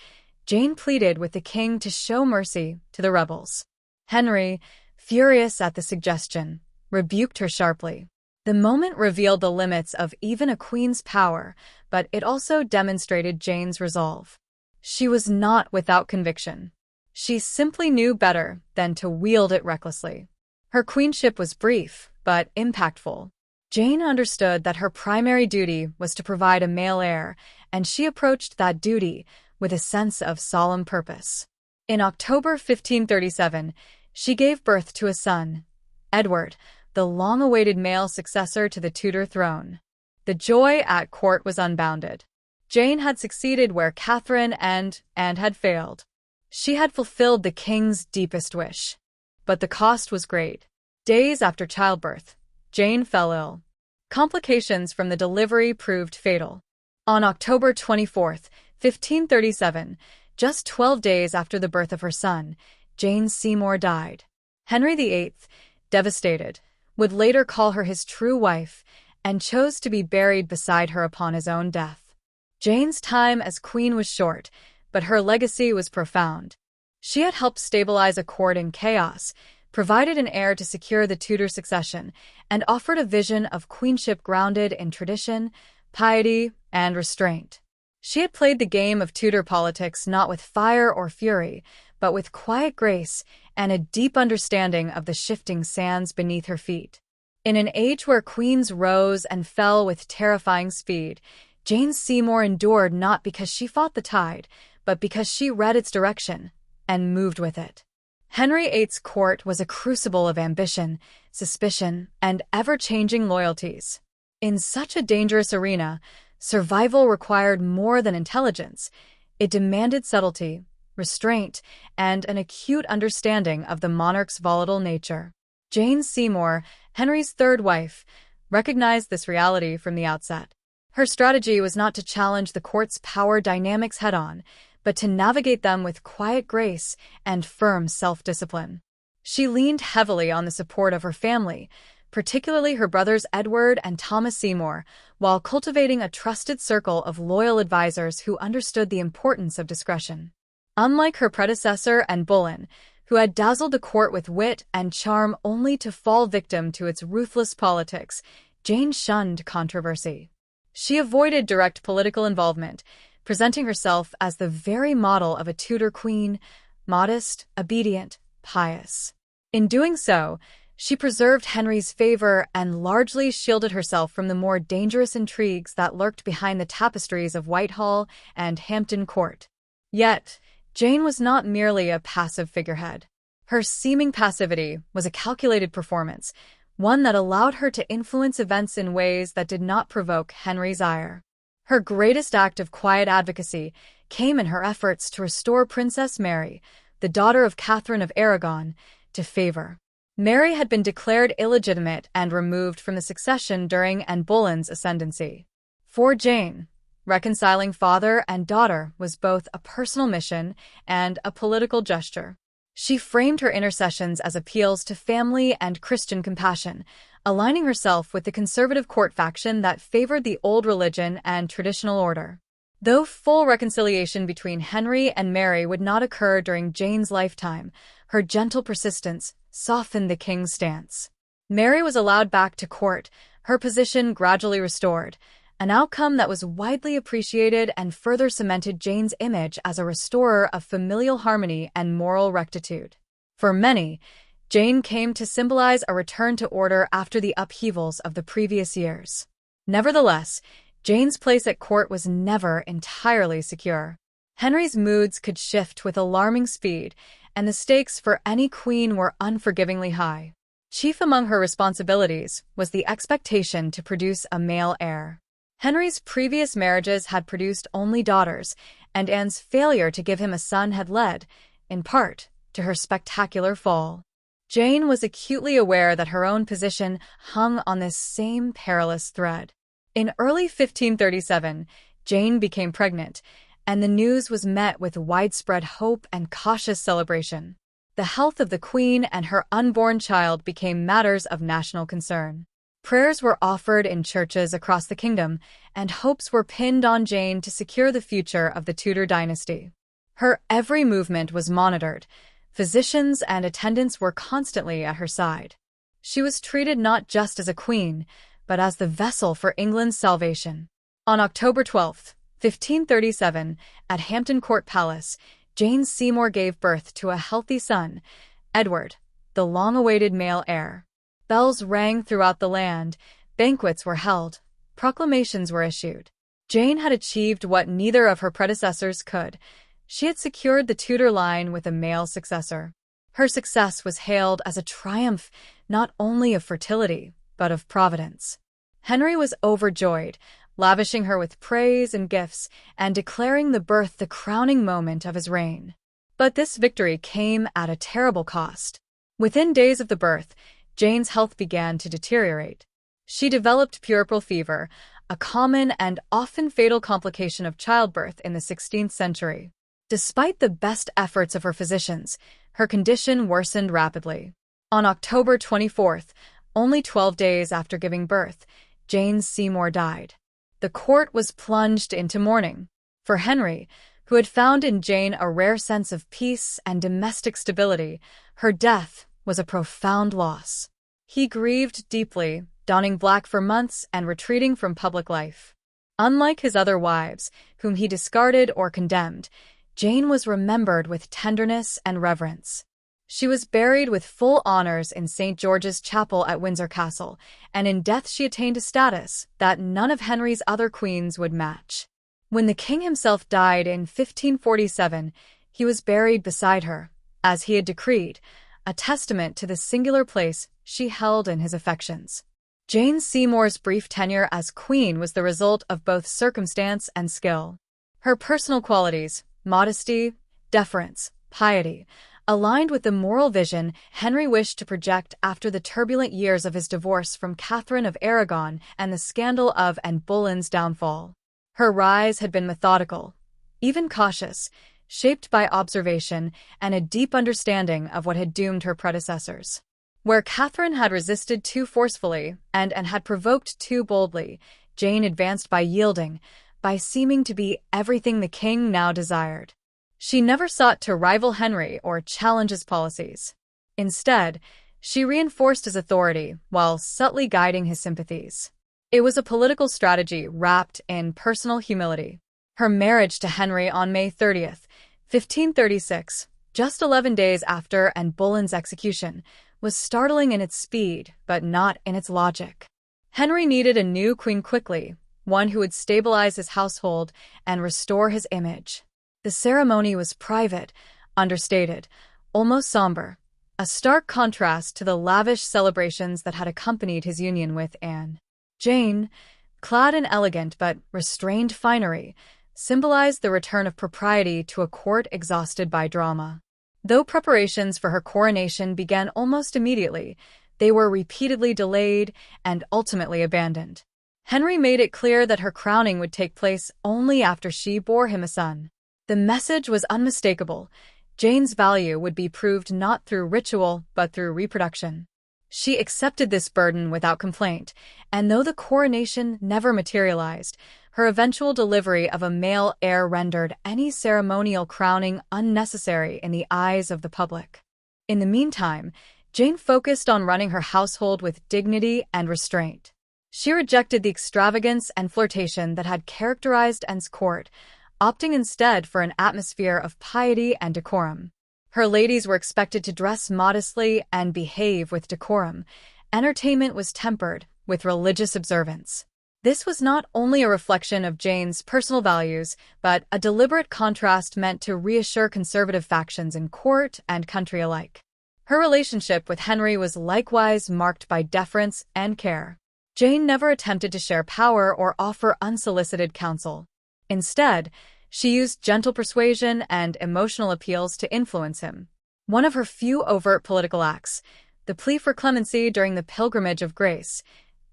Jane pleaded with the king to show mercy to the rebels. Henry, furious at the suggestion, rebuked her sharply. The moment revealed the limits of even a queen's power, but it also demonstrated Jane's resolve. She was not without conviction. She simply knew better than to wield it recklessly. Her queenship was brief, but impactful. Jane understood that her primary duty was to provide a male heir, and she approached that duty with a sense of solemn purpose. In October 1537, she gave birth to a son, Edward, the long-awaited male successor to the Tudor throne. The joy at court was unbounded. Jane had succeeded where Catherine and Anne had failed. She had fulfilled the king's deepest wish. But the cost was great. Days after childbirth, Jane fell ill. Complications from the delivery proved fatal. On October 24, 1537, just 12 days after the birth of her son, Jane Seymour died. Henry VIII, devastated, would later call her his true wife and chose to be buried beside her upon his own death. Jane's time as queen was short, but her legacy was profound. She had helped stabilize a court in chaos, provided an heir to secure the Tudor succession, and offered a vision of queenship grounded in tradition, piety, and restraint. She had played the game of Tudor politics not with fire or fury, but with quiet grace and a deep understanding of the shifting sands beneath her feet. In an age where queens rose and fell with terrifying speed, Jane Seymour endured not because she fought the tide, but because she read its direction and moved with it. Henry VIII's court was a crucible of ambition, suspicion, and ever-changing loyalties. In such a dangerous arena, survival required more than intelligence. It demanded subtlety, restraint, and an acute understanding of the monarch's volatile nature. Jane Seymour, Henry's third wife, recognized this reality from the outset. Her strategy was not to challenge the court's power dynamics head-on, but to navigate them with quiet grace and firm self-discipline. She leaned heavily on the support of her family, particularly her brothers Edward and Thomas Seymour, while cultivating a trusted circle of loyal advisors who understood the importance of discretion. Unlike her predecessor Anne Boleyn, who had dazzled the court with wit and charm only to fall victim to its ruthless politics, Jane shunned controversy. She avoided direct political involvement, presenting herself as the very model of a Tudor queen, modest, obedient, pious. In doing so, she preserved Henry's favor and largely shielded herself from the more dangerous intrigues that lurked behind the tapestries of Whitehall and Hampton Court. Yet, Jane was not merely a passive figurehead. Her seeming passivity was a calculated performance, one that allowed her to influence events in ways that did not provoke Henry's ire. Her greatest act of quiet advocacy came in her efforts to restore Princess Mary, the daughter of Catherine of Aragon, to favor. Mary had been declared illegitimate and removed from the succession during Anne Boleyn's ascendancy. For Jane, reconciling father and daughter was both a personal mission and a political gesture. She framed her intercessions as appeals to family and Christian compassion, aligning herself with the conservative court faction that favored the old religion and traditional order. Though full reconciliation between Henry and Mary would not occur during Jane's lifetime, her gentle persistence softened the king's stance. Mary was allowed back to court, her position gradually restored, an outcome that was widely appreciated and further cemented Jane's image as a restorer of familial harmony and moral rectitude. For many, Jane came to symbolize a return to order after the upheavals of the previous years. Nevertheless, Jane's place at court was never entirely secure. Henry's moods could shift with alarming speed, and the stakes for any queen were unforgivingly high. Chief among her responsibilities was the expectation to produce a male heir. Henry's previous marriages had produced only daughters, and Anne's failure to give him a son had led, in part, to her spectacular fall. Jane was acutely aware that her own position hung on this same perilous thread. In early 1537, Jane became pregnant, and the news was met with widespread hope and cautious celebration. The health of the queen and her unborn child became matters of national concern. Prayers were offered in churches across the kingdom, and hopes were pinned on Jane to secure the future of the Tudor dynasty. Her every movement was monitored. Physicians and attendants were constantly at her side. She was treated not just as a queen, but as the vessel for England's salvation. On October 12, 1537, at Hampton Court Palace, Jane Seymour gave birth to a healthy son, Edward, the long-awaited male heir. Bells rang throughout the land, banquets were held, proclamations were issued. Jane had achieved what neither of her predecessors could. She had secured the Tudor line with a male successor. Her success was hailed as a triumph not only of fertility, but of providence. Henry was overjoyed, lavishing her with praise and gifts, and declaring the birth the crowning moment of his reign. But this victory came at a terrible cost. Within days of the birth, Jane's health began to deteriorate. She developed puerperal fever, a common and often fatal complication of childbirth in the 16th century. Despite the best efforts of her physicians, her condition worsened rapidly. On October 24th, only 12 days after giving birth, Jane Seymour died. The court was plunged into mourning. For Henry, who had found in Jane a rare sense of peace and domestic stability, her death was a profound loss. He grieved deeply, donning black for months and retreating from public life. Unlike his other wives, whom he discarded or condemned, Jane was remembered with tenderness and reverence. She was buried with full honors in St. George's Chapel at Windsor Castle, and in death she attained a status that none of Henry's other queens would match. When the king himself died in 1547, he was buried beside her, as he had decreed, a testament to the singular place she held in his affections. Jane Seymour's brief tenure as queen was the result of both circumstance and skill. Her personal qualities, modesty, deference, piety, aligned with the moral vision Henry wished to project after the turbulent years of his divorce from Catherine of Aragon and the scandal of Anne Boleyn's downfall. Her rise had been methodical, even cautious, shaped by observation and a deep understanding of what had doomed her predecessors. Where Catherine had resisted too forcefully and had provoked too boldly, Jane advanced by yielding, by seeming to be everything the king now desired. She never sought to rival Henry or challenge his policies. Instead, she reinforced his authority while subtly guiding his sympathies. It was a political strategy wrapped in personal humility. Her marriage to Henry on May 30th, 1536, just 11 days after Anne Boleyn's execution, was startling in its speed, but not in its logic. Henry needed a new queen quickly, one who would stabilize his household and restore his image. The ceremony was private, understated, almost somber, a stark contrast to the lavish celebrations that had accompanied his union with Anne. Jane, clad in elegant but restrained finery, symbolized the return of propriety to a court exhausted by drama. Though preparations for her coronation began almost immediately, they were repeatedly delayed and ultimately abandoned. Henry made it clear that her crowning would take place only after she bore him a son. The message was unmistakable. Jane's value would be proved not through ritual, but through reproduction. She accepted this burden without complaint, and though the coronation never materialized, her eventual delivery of a male heir rendered any ceremonial crowning unnecessary in the eyes of the public. In the meantime, Jane focused on running her household with dignity and restraint. She rejected the extravagance and flirtation that had characterized Anne's court, opting instead for an atmosphere of piety and decorum. Her ladies were expected to dress modestly and behave with decorum. Entertainment was tempered with religious observance. This was not only a reflection of Jane's personal values, but a deliberate contrast meant to reassure conservative factions in court and country alike. Her relationship with Henry was likewise marked by deference and care. Jane never attempted to share power or offer unsolicited counsel. Instead, she used gentle persuasion and emotional appeals to influence him. One of her few overt political acts, the plea for clemency during the Pilgrimage of Grace,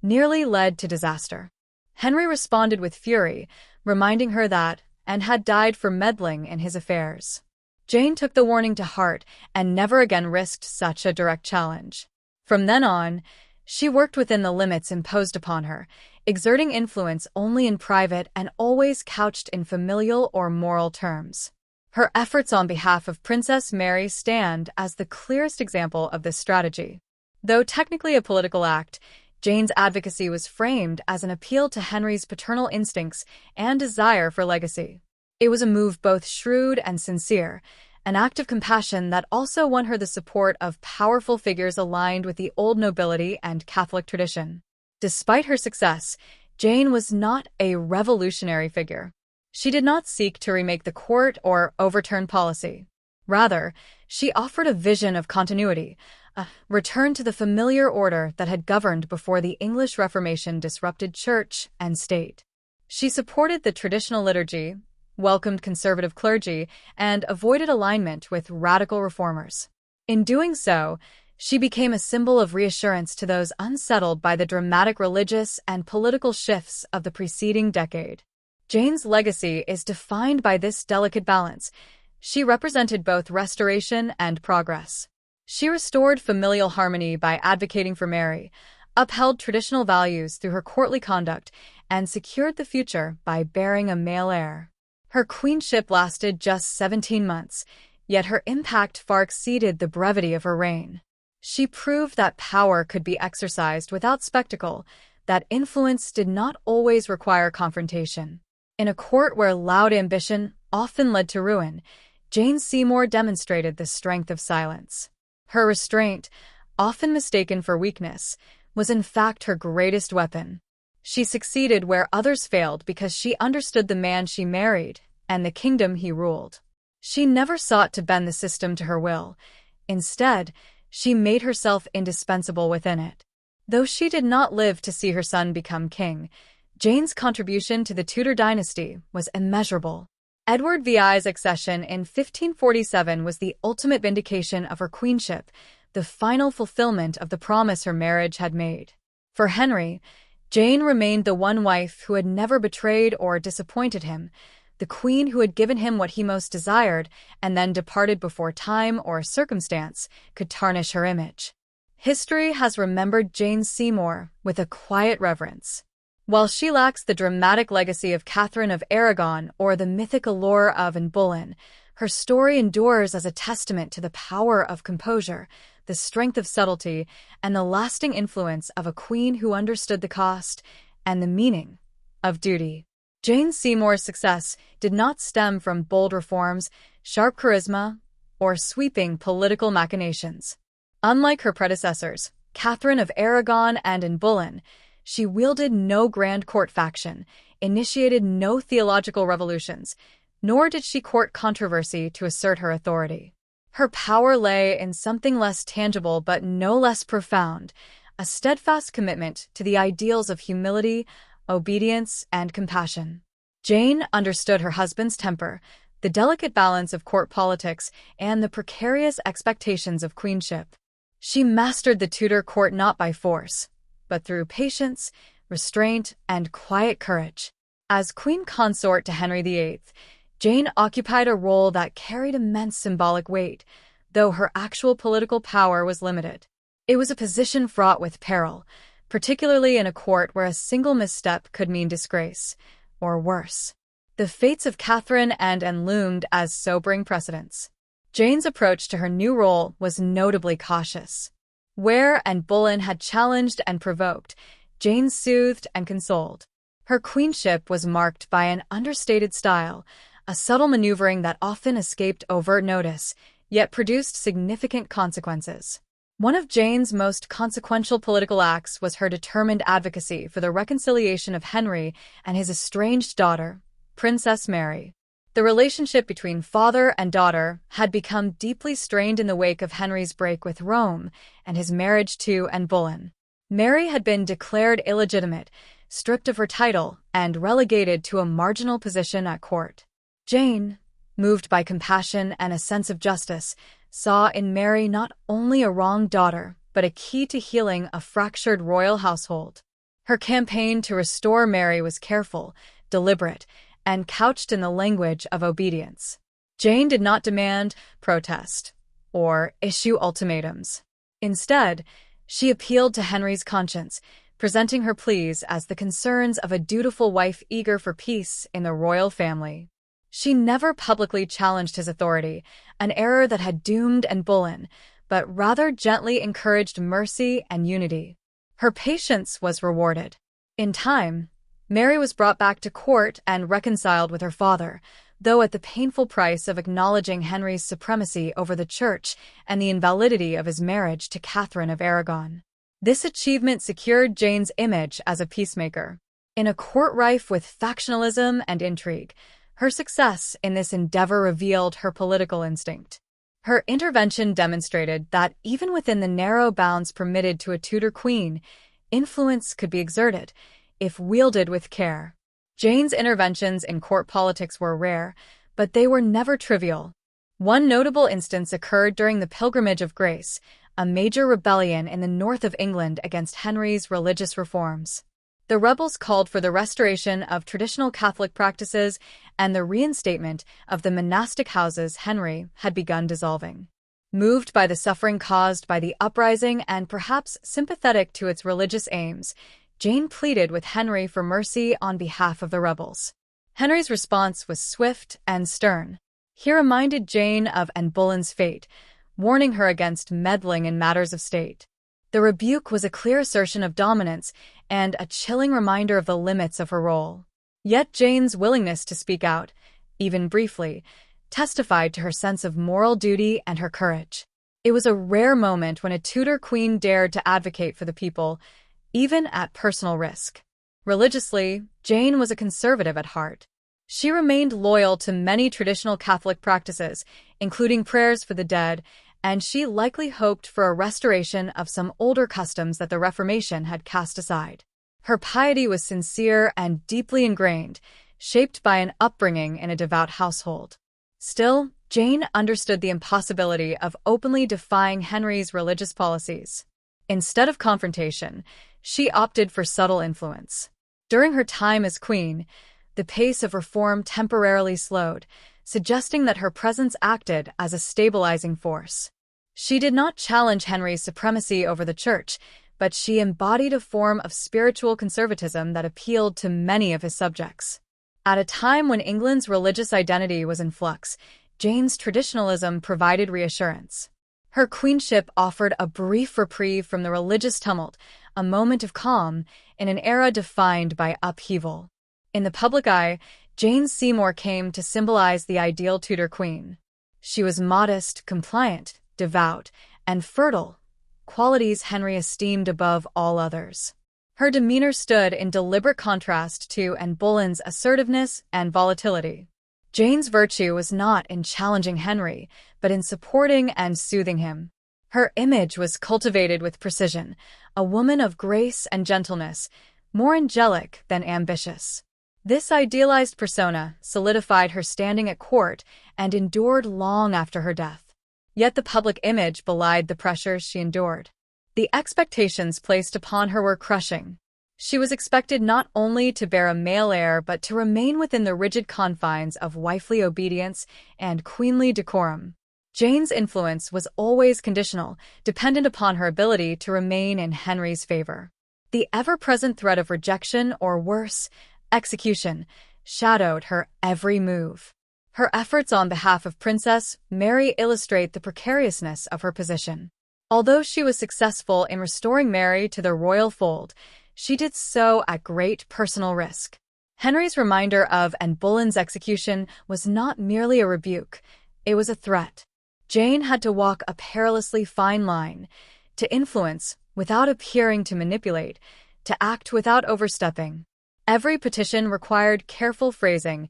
nearly led to disaster. Henry responded with fury, reminding her that Anne had died for meddling in his affairs. Jane took the warning to heart and never again risked such a direct challenge. From then on, she worked within the limits imposed upon her, exerting influence only in private and always couched in familial or moral terms. Her efforts on behalf of Princess Mary stand as the clearest example of this strategy. Though technically a political act, Jane's advocacy was framed as an appeal to Henry's paternal instincts and desire for legacy. It was a move both shrewd and sincere, an act of compassion that also won her the support of powerful figures aligned with the old nobility and Catholic tradition. Despite her success, Jane was not a revolutionary figure. She did not seek to remake the court or overturn policy. Rather, she offered a vision of continuity, a return to the familiar order that had governed before the English Reformation disrupted church and state. She supported the traditional liturgy, welcomed conservative clergy, and avoided alignment with radical reformers. In doing so, she became a symbol of reassurance to those unsettled by the dramatic religious and political shifts of the preceding decade. Jane's legacy is defined by this delicate balance. She represented both restoration and progress. She restored familial harmony by advocating for Mary, upheld traditional values through her courtly conduct, and secured the future by bearing a male heir. Her queenship lasted just 17 months, yet her impact far exceeded the brevity of her reign. She proved that power could be exercised without spectacle, that influence did not always require confrontation. In a court where loud ambition often led to ruin, Jane Seymour demonstrated the strength of silence. Her restraint, often mistaken for weakness, was in fact her greatest weapon. She succeeded where others failed because she understood the man she married and the kingdom he ruled. She never sought to bend the system to her will. Instead, she made herself indispensable within it. Though she did not live to see her son become king, Jane's contribution to the Tudor dynasty was immeasurable. Edward VI's accession in 1547 was the ultimate vindication of her queenship, the final fulfillment of the promise her marriage had made. For Henry, Jane remained the one wife who had never betrayed or disappointed him, the queen who had given him what he most desired and then departed before time or circumstance could tarnish her image. History has remembered Jane Seymour with a quiet reverence. While she lacks the dramatic legacy of Catherine of Aragon or the mythic allure of Anne Boleyn, her story endures as a testament to the power of composure, the strength of subtlety, and the lasting influence of a queen who understood the cost and the meaning of duty. Jane Seymour's success did not stem from bold reforms, sharp charisma, or sweeping political machinations. Unlike her predecessors, Catherine of Aragon and Anne Boleyn, she wielded no grand court faction, initiated no theological revolutions, nor did she court controversy to assert her authority. Her power lay in something less tangible but no less profound, a steadfast commitment to the ideals of humility, obedience, and compassion. Jane understood her husband's temper, the delicate balance of court politics, and the precarious expectations of queenship. She mastered the Tudor court not by force, but through patience, restraint, and quiet courage. As queen consort to Henry VIII, Jane occupied a role that carried immense symbolic weight, though her actual political power was limited. It was a position fraught with peril, particularly in a court where a single misstep could mean disgrace, or worse. The fates of Catherine and Anne loomed as sobering precedents. Jane's approach to her new role was notably cautious. Where Anne Boleyn had challenged and provoked, Jane soothed and consoled. Her queenship was marked by an understated style, a subtle maneuvering that often escaped overt notice, yet produced significant consequences. One of Jane's most consequential political acts was her determined advocacy for the reconciliation of Henry and his estranged daughter, Princess Mary. The relationship between father and daughter had become deeply strained in the wake of Henry's break with Rome and his marriage to Anne Boleyn. Mary had been declared illegitimate, stripped of her title, and relegated to a marginal position at court. Jane, moved by compassion and a sense of justice, saw in Mary not only a wronged daughter, but a key to healing a fractured royal household. Her campaign to restore Mary was careful, deliberate, and couched in the language of obedience. Jane did not demand, protest, or issue ultimatums. Instead, she appealed to Henry's conscience, presenting her pleas as the concerns of a dutiful wife eager for peace in the royal family. She never publicly challenged his authority, an error that had doomed Anne Boleyn, but rather gently encouraged mercy and unity. Her patience was rewarded. In time, Mary was brought back to court and reconciled with her father, though at the painful price of acknowledging Henry's supremacy over the church and the invalidity of his marriage to Catherine of Aragon. This achievement secured Jane's image as a peacemaker. In a court rife with factionalism and intrigue, her success in this endeavor revealed her political instinct. Her intervention demonstrated that even within the narrow bounds permitted to a Tudor queen, influence could be exerted, if wielded with care. Jane's interventions in court politics were rare, but they were never trivial. One notable instance occurred during the Pilgrimage of Grace, a major rebellion in the north of England against Henry's religious reforms. The rebels called for the restoration of traditional Catholic practices and the reinstatement of the monastic houses Henry had begun dissolving. Moved by the suffering caused by the uprising and perhaps sympathetic to its religious aims, Jane pleaded with Henry for mercy on behalf of the rebels. Henry's response was swift and stern. He reminded Jane of Anne Boleyn's fate, warning her against meddling in matters of state. The rebuke was a clear assertion of dominance and a chilling reminder of the limits of her role. Yet Jane's willingness to speak out, even briefly, testified to her sense of moral duty and her courage. It was a rare moment when a Tudor queen dared to advocate for the people, even at personal risk. Religiously, Jane was a conservative at heart. She remained loyal to many traditional Catholic practices, including prayers for the dead, and she likely hoped for a restoration of some older customs that the Reformation had cast aside. Her piety was sincere and deeply ingrained, shaped by an upbringing in a devout household. Still, Jane understood the impossibility of openly defying Henry's religious policies. Instead of confrontation, she opted for subtle influence. During her time as queen, the pace of reform temporarily slowed, suggesting that her presence acted as a stabilizing force. She did not challenge Henry's supremacy over the church, but she embodied a form of spiritual conservatism that appealed to many of his subjects. At a time when England's religious identity was in flux, Jane's traditionalism provided reassurance. Her queenship offered a brief reprieve from the religious tumult, a moment of calm in an era defined by upheaval. In the public eye, Jane Seymour came to symbolize the ideal Tudor queen. She was modest, compliant, devout, and fertile, qualities Henry esteemed above all others. Her demeanor stood in deliberate contrast to Anne Boleyn's assertiveness and volatility. Jane's virtue was not in challenging Henry, but in supporting and soothing him. Her image was cultivated with precision, a woman of grace and gentleness, more angelic than ambitious. This idealized persona solidified her standing at court and endured long after her death. Yet the public image belied the pressures she endured. The expectations placed upon her were crushing. She was expected not only to bear a male heir but to remain within the rigid confines of wifely obedience and queenly decorum. Jane's influence was always conditional, dependent upon her ability to remain in Henry's favor. The ever-present threat of rejection or worse, execution, shadowed her every move. Her efforts on behalf of Princess Mary illustrate the precariousness of her position. Although she was successful in restoring Mary to the royal fold, she did so at great personal risk. Henry's reminder of Anne Boleyn's execution was not merely a rebuke, it was a threat. Jane had to walk a perilously fine line, to influence without appearing to manipulate, to act without overstepping. Every petition required careful phrasing,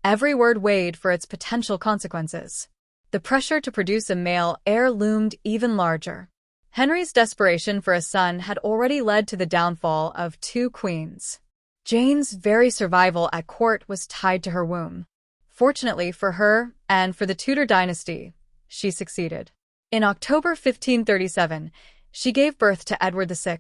every word weighed for its potential consequences. The pressure to produce a male heir loomed even larger. Henry's desperation for a son had already led to the downfall of two queens. Jane's very survival at court was tied to her womb. Fortunately for her and for the Tudor dynasty, she succeeded. In October 1537, she gave birth to Edward VI,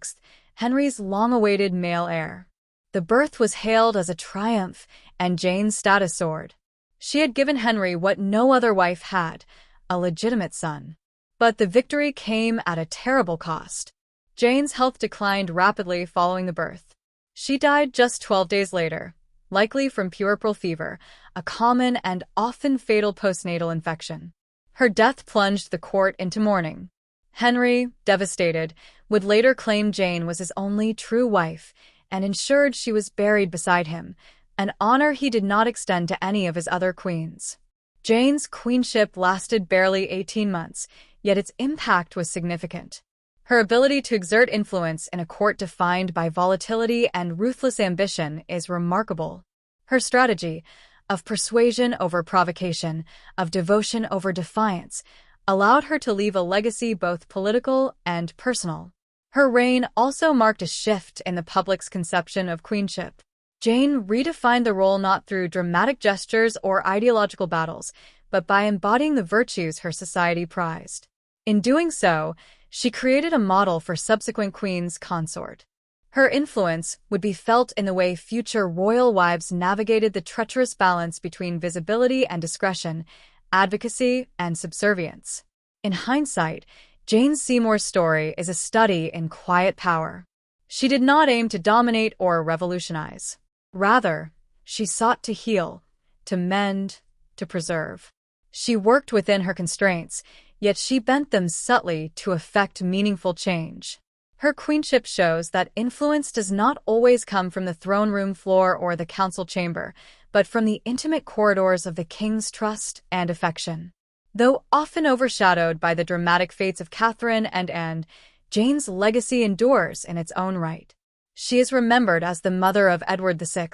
Henry's long-awaited male heir. The birth was hailed as a triumph, and Jane's status soared. She had given Henry what no other wife had, a legitimate son. But the victory came at a terrible cost. Jane's health declined rapidly following the birth. She died just 12 days later, likely from puerperal fever, a common and often fatal postnatal infection. Her death plunged the court into mourning. Henry, devastated, would later claim Jane was his only true wife and ensured she was buried beside him, an honor he did not extend to any of his other queens. Jane's queenship lasted barely 18 months, yet its impact was significant. Her ability to exert influence in a court defined by volatility and ruthless ambition is remarkable. Her strategy, of persuasion over provocation, of devotion over defiance, allowed her to leave a legacy both political and personal. Her reign also marked a shift in the public's conception of queenship. Jane redefined the role not through dramatic gestures or ideological battles, but by embodying the virtues her society prized. In doing so, she created a model for subsequent queens consort. Her influence would be felt in the way future royal wives navigated the treacherous balance between visibility and discretion, advocacy and subservience. In hindsight, Jane Seymour's story is a study in quiet power. She did not aim to dominate or revolutionize. Rather, she sought to heal, to mend, to preserve. She worked within her constraints, yet she bent them subtly to effect meaningful change. Her queenship shows that influence does not always come from the throne room floor or the council chamber, but from the intimate corridors of the king's trust and affection. Though often overshadowed by the dramatic fates of Catherine and Anne, Jane's legacy endures in its own right. She is remembered as the mother of Edward VI,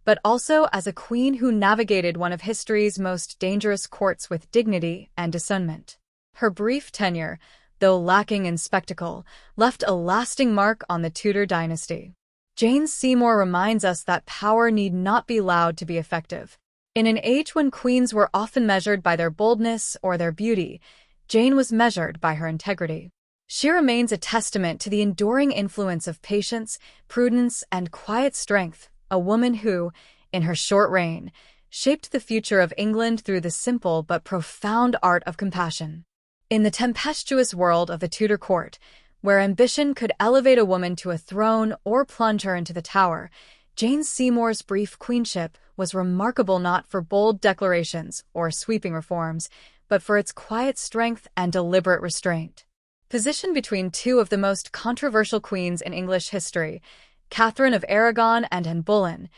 but also as a queen who navigated one of history's most dangerous courts with dignity and discernment. Her brief tenure, though lacking in spectacle, left a lasting mark on the Tudor dynasty. Jane Seymour reminds us that power need not be loud to be effective. In an age when queens were often measured by their boldness or their beauty, Jane was measured by her integrity. She remains a testament to the enduring influence of patience, prudence, and quiet strength, a woman who, in her short reign, shaped the future of England through the simple but profound art of compassion. In the tempestuous world of the Tudor court, where ambition could elevate a woman to a throne or plunge her into the tower, Jane Seymour's brief queenship was remarkable not for bold declarations or sweeping reforms, but for its quiet strength and deliberate restraint. Positioned between two of the most controversial queens in English history, Catherine of Aragon and Anne Boleyn,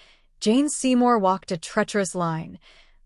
Jane Seymour walked a treacherous line,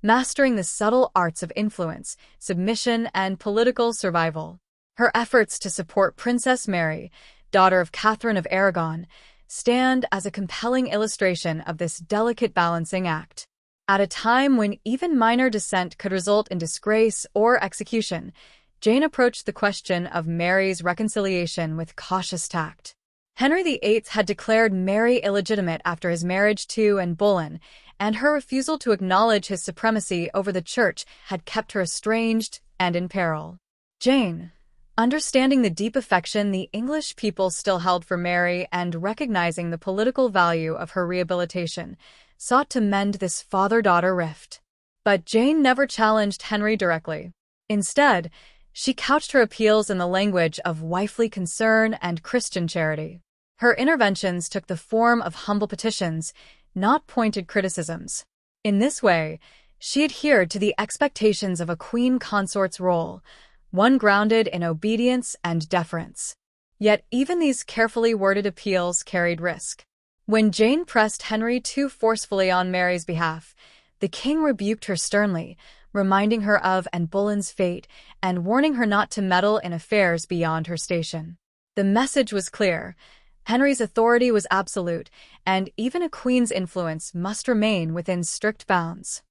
mastering the subtle arts of influence, submission, and political survival. Her efforts to support Princess Mary, daughter of Catherine of Aragon, stand as a compelling illustration of this delicate balancing act. At a time when even minor dissent could result in disgrace or execution, Jane approached the question of Mary's reconciliation with cautious tact. Henry VIII had declared Mary illegitimate after his marriage to Anne Boleyn, and her refusal to acknowledge his supremacy over the Church had kept her estranged and in peril. Jane, understanding the deep affection the English people still held for Mary and recognizing the political value of her rehabilitation, sought to mend this father-daughter rift. But Jane never challenged Henry directly. Instead, she couched her appeals in the language of wifely concern and Christian charity. Her interventions took the form of humble petitions, not pointed criticisms. In this way, she adhered to the expectations of a queen consort's role, one grounded in obedience and deference. Yet even these carefully worded appeals carried risk. When Jane pressed Henry too forcefully on Mary's behalf, the king rebuked her sternly, reminding her of Anne Boleyn's fate and warning her not to meddle in affairs beyond her station. The message was clear. Henry's authority was absolute, and even a queen's influence must remain within strict bounds.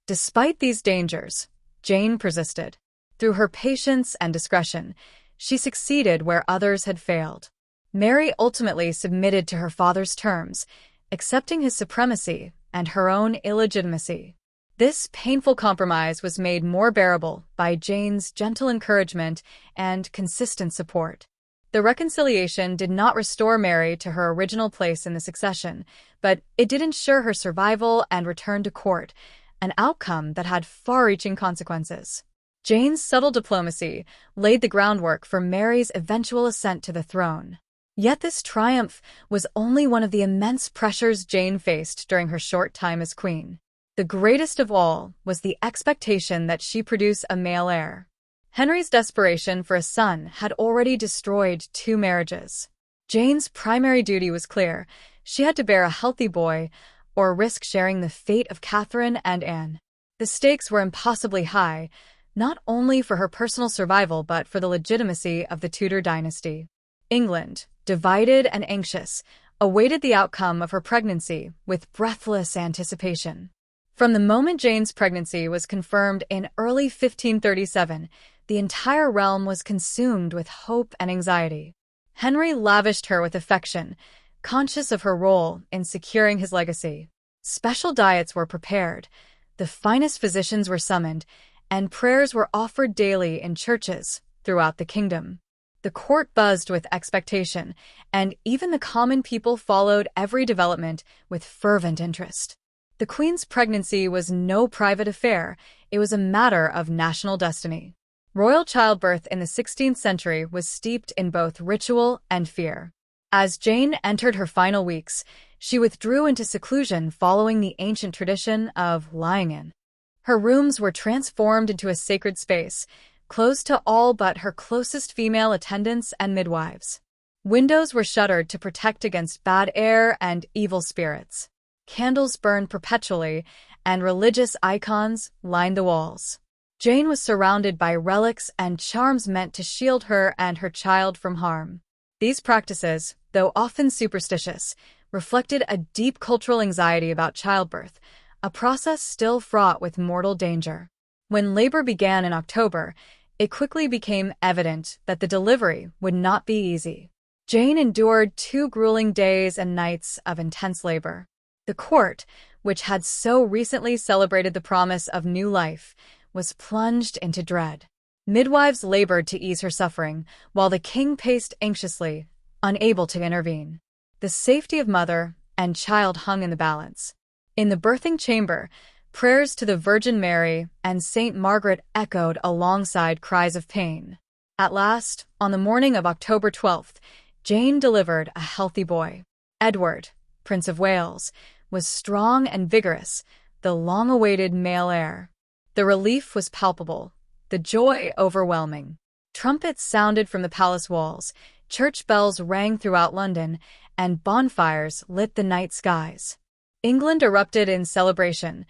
Despite these dangers, Jane persisted. Through her patience and discretion, she succeeded where others had failed. Mary ultimately submitted to her father's terms, accepting his supremacy and her own illegitimacy. This painful compromise was made more bearable by Jane's gentle encouragement and consistent support. The reconciliation did not restore Mary to her original place in the succession, but it did ensure her survival and return to court, an outcome that had far-reaching consequences. Jane's subtle diplomacy laid the groundwork for Mary's eventual ascent to the throne. Yet this triumph was only one of the immense pressures Jane faced during her short time as queen. The greatest of all was the expectation that she produce a male heir. Henry's desperation for a son had already destroyed 2 marriages. Jane's primary duty was clear. She had to bear a healthy boy or risk sharing the fate of Catherine and Anne. The stakes were impossibly high, not only for her personal survival but for the legitimacy of the Tudor dynasty. England, divided and anxious, awaited the outcome of her pregnancy with breathless anticipation. From the moment Jane's pregnancy was confirmed in early 1537, the entire realm was consumed with hope and anxiety. Henry lavished her with affection, conscious of her role in securing his legacy. Special diets were prepared, the finest physicians were summoned, and prayers were offered daily in churches throughout the kingdom. The court buzzed with expectation, and even the common people followed every development with fervent interest. The Queen's pregnancy was no private affair, it was a matter of national destiny. Royal childbirth in the 16th century was steeped in both ritual and fear. As Jane entered her final weeks, she withdrew into seclusion following the ancient tradition of lying in. Her rooms were transformed into a sacred space, closed to all but her closest female attendants and midwives. Windows were shuttered to protect against bad air and evil spirits. Candles burned perpetually, and religious icons lined the walls. Jane was surrounded by relics and charms meant to shield her and her child from harm. These practices, though often superstitious, reflected a deep cultural anxiety about childbirth, a process still fraught with mortal danger. When labor began in October, it quickly became evident that the delivery would not be easy. Jane endured 2 grueling days and nights of intense labor. The court, which had so recently celebrated the promise of new life, was plunged into dread. Midwives labored to ease her suffering, while the king paced anxiously, unable to intervene. The safety of mother and child hung in the balance. In the birthing chamber, prayers to the Virgin Mary and Saint Margaret echoed alongside cries of pain. At last, on the morning of October 12th, Jane delivered a healthy boy. Edward, Prince of Wales, was strong and vigorous, the long-awaited male heir. The relief was palpable, the joy overwhelming. Trumpets sounded from the palace walls, church bells rang throughout London, and bonfires lit the night skies. England erupted in celebration,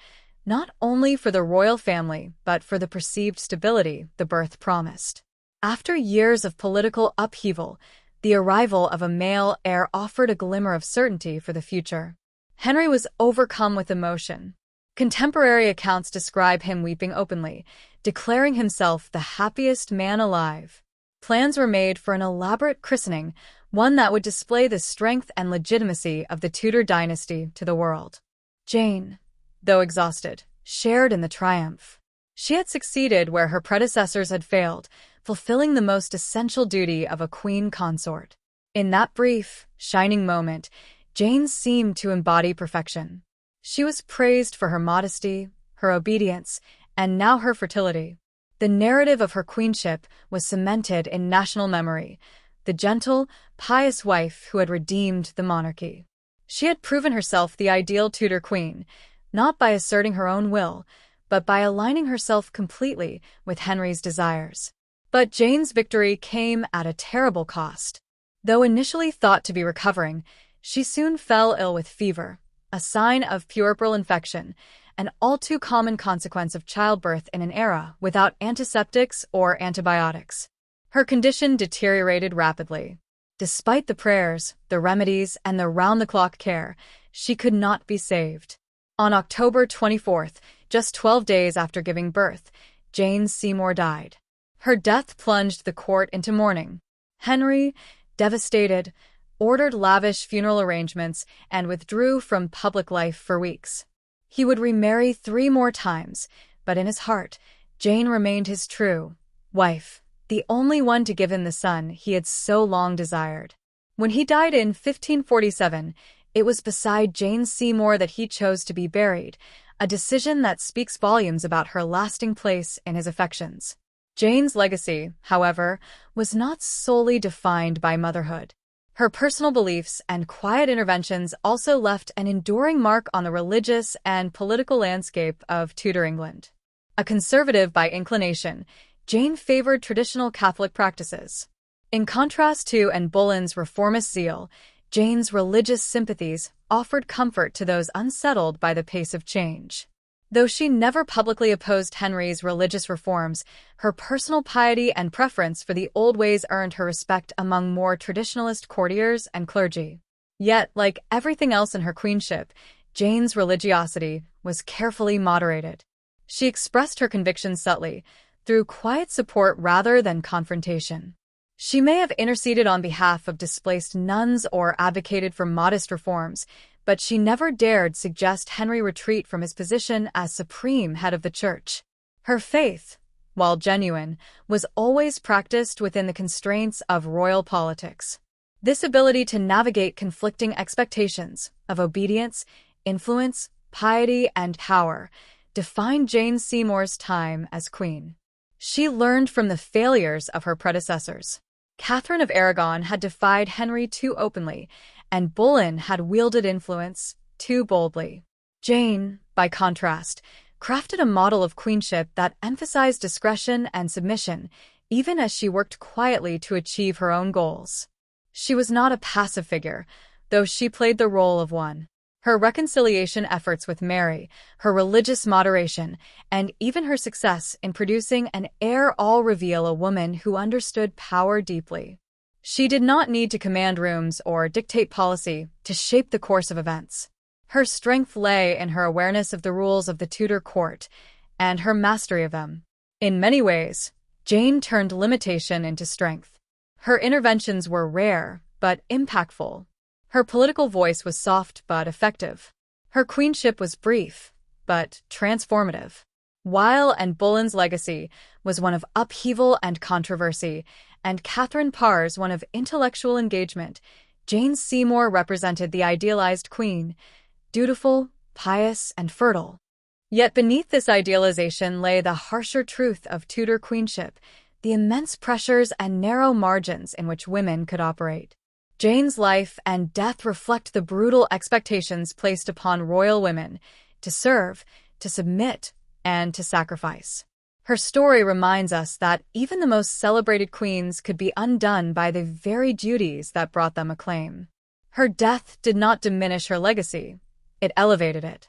not only for the royal family but for the perceived stability the birth promised. After years of political upheaval, the arrival of a male heir offered a glimmer of certainty for the future. Henry was overcome with emotion. Contemporary accounts describe him weeping openly, declaring himself the happiest man alive. Plans were made for an elaborate christening, one that would display the strength and legitimacy of the Tudor dynasty to the world. Jane, though exhausted, shared in the triumph. She had succeeded where her predecessors had failed, fulfilling the most essential duty of a queen consort. In that brief, shining moment, Jane seemed to embody perfection. She was praised for her modesty, her obedience, and now her fertility. The narrative of her queenship was cemented in national memory, the gentle, pious wife who had redeemed the monarchy. She had proven herself the ideal Tudor queen, not by asserting her own will, but by aligning herself completely with Henry's desires. But Jane's victory came at a terrible cost. Though initially thought to be recovering, she soon fell ill with fever, a sign of puerperal infection, an all-too common consequence of childbirth in an era without antiseptics or antibiotics. Her condition deteriorated rapidly. Despite the prayers, the remedies, and the round-the-clock care, she could not be saved. On October 24th, just 12 days after giving birth, Jane Seymour died. Her death plunged the court into mourning. Henry, devastated, ordered lavish funeral arrangements and withdrew from public life for weeks. He would remarry 3 more times, but in his heart, Jane remained his true wife, the only one to give him the son he had so long desired. When he died in 1547, it was beside Jane Seymour that he chose to be buried, a decision that speaks volumes about her lasting place in his affections. Jane's legacy, however, was not solely defined by motherhood. Her personal beliefs and quiet interventions also left an enduring mark on the religious and political landscape of Tudor England. A conservative by inclination, Jane favored traditional Catholic practices. In contrast to Anne Boleyn's reformist zeal, Jane's religious sympathies offered comfort to those unsettled by the pace of change. Though she never publicly opposed Henry's religious reforms, her personal piety and preference for the old ways earned her respect among more traditionalist courtiers and clergy. Yet, like everything else in her queenship, Jane's religiosity was carefully moderated. She expressed her convictions subtly, through quiet support rather than confrontation. She may have interceded on behalf of displaced nuns or advocated for modest reforms, but she never dared suggest Henry retreat from his position as supreme head of the church. Her faith, while genuine, was always practiced within the constraints of royal politics. This ability to navigate conflicting expectations of obedience, influence, piety, and power defined Jane Seymour's time as queen. She learned from the failures of her predecessors. Catherine of Aragon had defied Henry too openly, and Boleyn had wielded influence too boldly. Jane, by contrast, crafted a model of queenship that emphasized discretion and submission, even as she worked quietly to achieve her own goals. She was not a passive figure, though she played the role of one. Her reconciliation efforts with Mary, her religious moderation, and even her success in producing an heir all reveal a woman who understood power deeply. She did not need to command rooms or dictate policy to shape the course of events. Her strength lay in her awareness of the rules of the Tudor court and her mastery of them. In many ways, Jane turned limitation into strength. Her interventions were rare but impactful. Her political voice was soft but effective. Her queenship was brief but transformative. While Anne Boleyn's legacy was one of upheaval and controversy, and Catherine Parr's one of intellectual engagement, Jane Seymour represented the idealized queen, dutiful, pious, and fertile. Yet beneath this idealization lay the harsher truth of Tudor queenship, the immense pressures and narrow margins in which women could operate. Jane's life and death reflect the brutal expectations placed upon royal women to serve, to submit, and to sacrifice. Her story reminds us that even the most celebrated queens could be undone by the very duties that brought them acclaim. Her death did not diminish her legacy, it elevated it.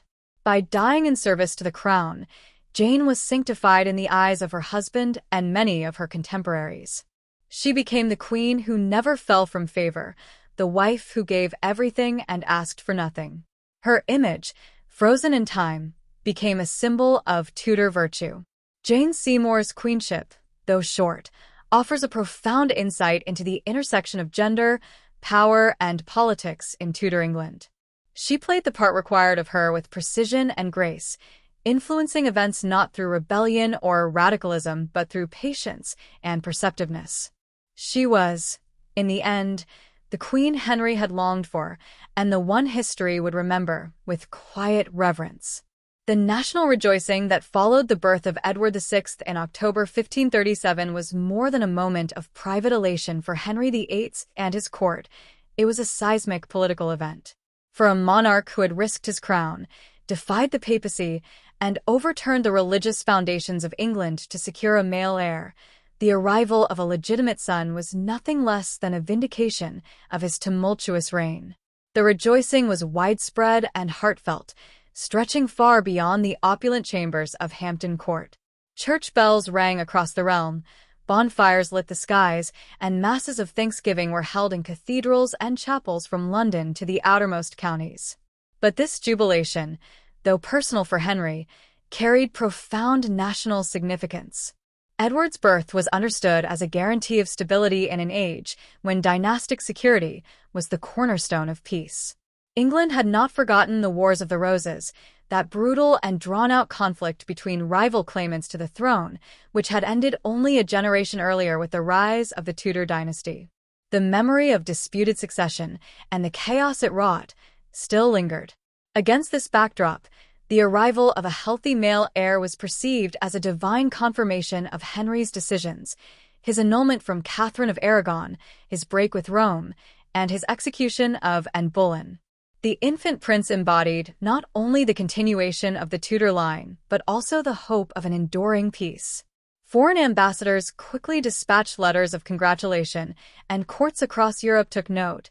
By dying in service to the crown, Jane was sanctified in the eyes of her husband and many of her contemporaries. She became the queen who never fell from favor, the wife who gave everything and asked for nothing. Her image, frozen in time, became a symbol of Tudor virtue. Jane Seymour's queenship, though short, offers a profound insight into the intersection of gender, power, and politics in Tudor England. She played the part required of her with precision and grace, influencing events not through rebellion or radicalism but through patience and perceptiveness. She was, in the end, the Queen Henry had longed for, and the one history would remember with quiet reverence. The national rejoicing that followed the birth of Edward VI in October 1537 was more than a moment of private elation for Henry VIII and his court. It was a seismic political event. For a monarch who had risked his crown, defied the papacy, and overturned the religious foundations of England to secure a male heir, the arrival of a legitimate son was nothing less than a vindication of his tumultuous reign. The rejoicing was widespread and heartfelt, stretching far beyond the opulent chambers of Hampton Court. Church bells rang across the realm, bonfires lit the skies, and masses of thanksgiving were held in cathedrals and chapels from London to the outermost counties. But this jubilation, though personal for Henry, carried profound national significance. Edward's birth was understood as a guarantee of stability in an age when dynastic security was the cornerstone of peace. England had not forgotten the Wars of the Roses, that brutal and drawn-out conflict between rival claimants to the throne, which had ended only a generation earlier with the rise of the Tudor dynasty. The memory of disputed succession and the chaos it wrought still lingered. Against this backdrop, the arrival of a healthy male heir was perceived as a divine confirmation of Henry's decisions, his annulment from Catherine of Aragon, his break with Rome, and his execution of Anne Boleyn. The infant prince embodied not only the continuation of the Tudor line, but also the hope of an enduring peace. Foreign ambassadors quickly dispatched letters of congratulation, and courts across Europe took note.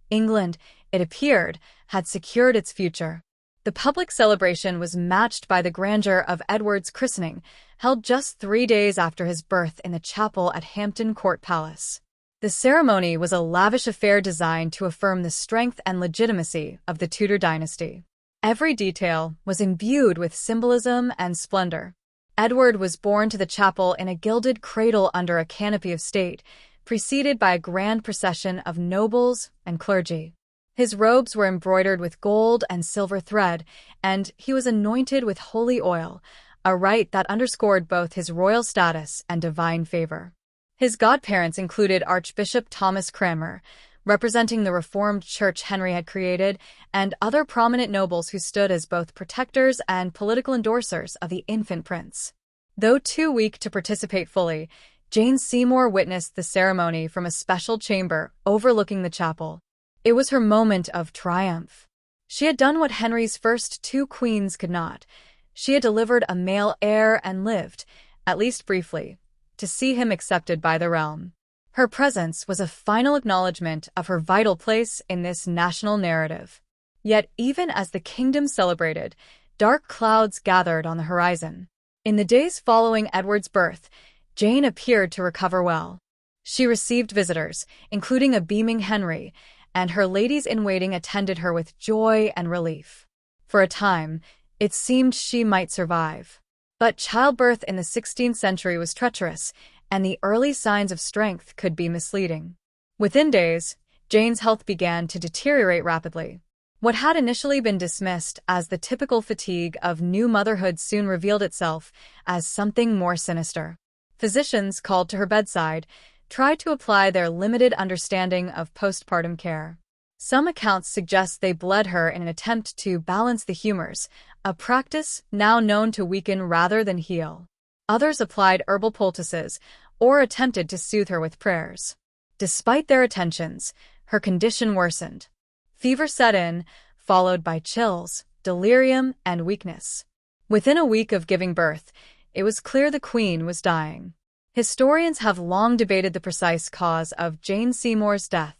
England, it appeared, had secured its future. The public celebration was matched by the grandeur of Edward's christening, held just 3 days after his birth in the chapel at Hampton Court Palace. The ceremony was a lavish affair designed to affirm the strength and legitimacy of the Tudor dynasty. Every detail was imbued with symbolism and splendor. Edward was borne to the chapel in a gilded cradle under a canopy of state, preceded by a grand procession of nobles and clergy. His robes were embroidered with gold and silver thread, and he was anointed with holy oil, a rite that underscored both his royal status and divine favor. His godparents included Archbishop Thomas Cranmer, representing the Reformed Church Henry had created, and other prominent nobles who stood as both protectors and political endorsers of the infant prince. Though too weak to participate fully, Jane Seymour witnessed the ceremony from a special chamber overlooking the chapel. It was her moment of triumph. She had done what Henry's first 2 queens could not. She had delivered a male heir and lived, at least briefly, to see him accepted by the realm. Her presence was a final acknowledgement of her vital place in this national narrative. Yet even as the kingdom celebrated, dark clouds gathered on the horizon. In the days following Edward's birth, Jane appeared to recover well. She received visitors, including a beaming Henry, and her ladies-in-waiting attended her with joy and relief. For a time, it seemed she might survive. But childbirth in the 16th century was treacherous, and the early signs of strength could be misleading. Within days, Jane's health began to deteriorate rapidly. What had initially been dismissed as the typical fatigue of new motherhood soon revealed itself as something more sinister. Physicians called to her bedside, tried to apply their limited understanding of postpartum care. Some accounts suggest they bled her in an attempt to balance the humors, a practice now known to weaken rather than heal. Others applied herbal poultices or attempted to soothe her with prayers. Despite their attentions, her condition worsened. Fever set in, followed by chills, delirium, and weakness. Within a week of giving birth, it was clear the Queen was dying. Historians have long debated the precise cause of Jane Seymour's death.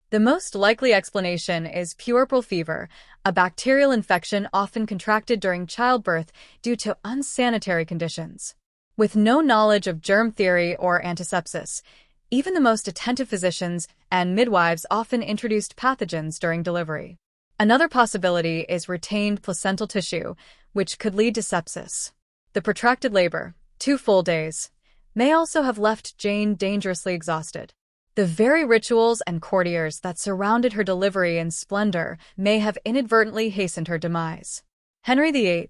The most likely explanation is puerperal fever, a bacterial infection often contracted during childbirth due to unsanitary conditions. With no knowledge of germ theory or antisepsis, even the most attentive physicians and midwives often introduced pathogens during delivery. Another possibility is retained placental tissue, which could lead to sepsis. The protracted labor, 2 full days, may also have left Jane dangerously exhausted. The very rituals and courtiers that surrounded her delivery in splendor may have inadvertently hastened her demise. Henry VIII,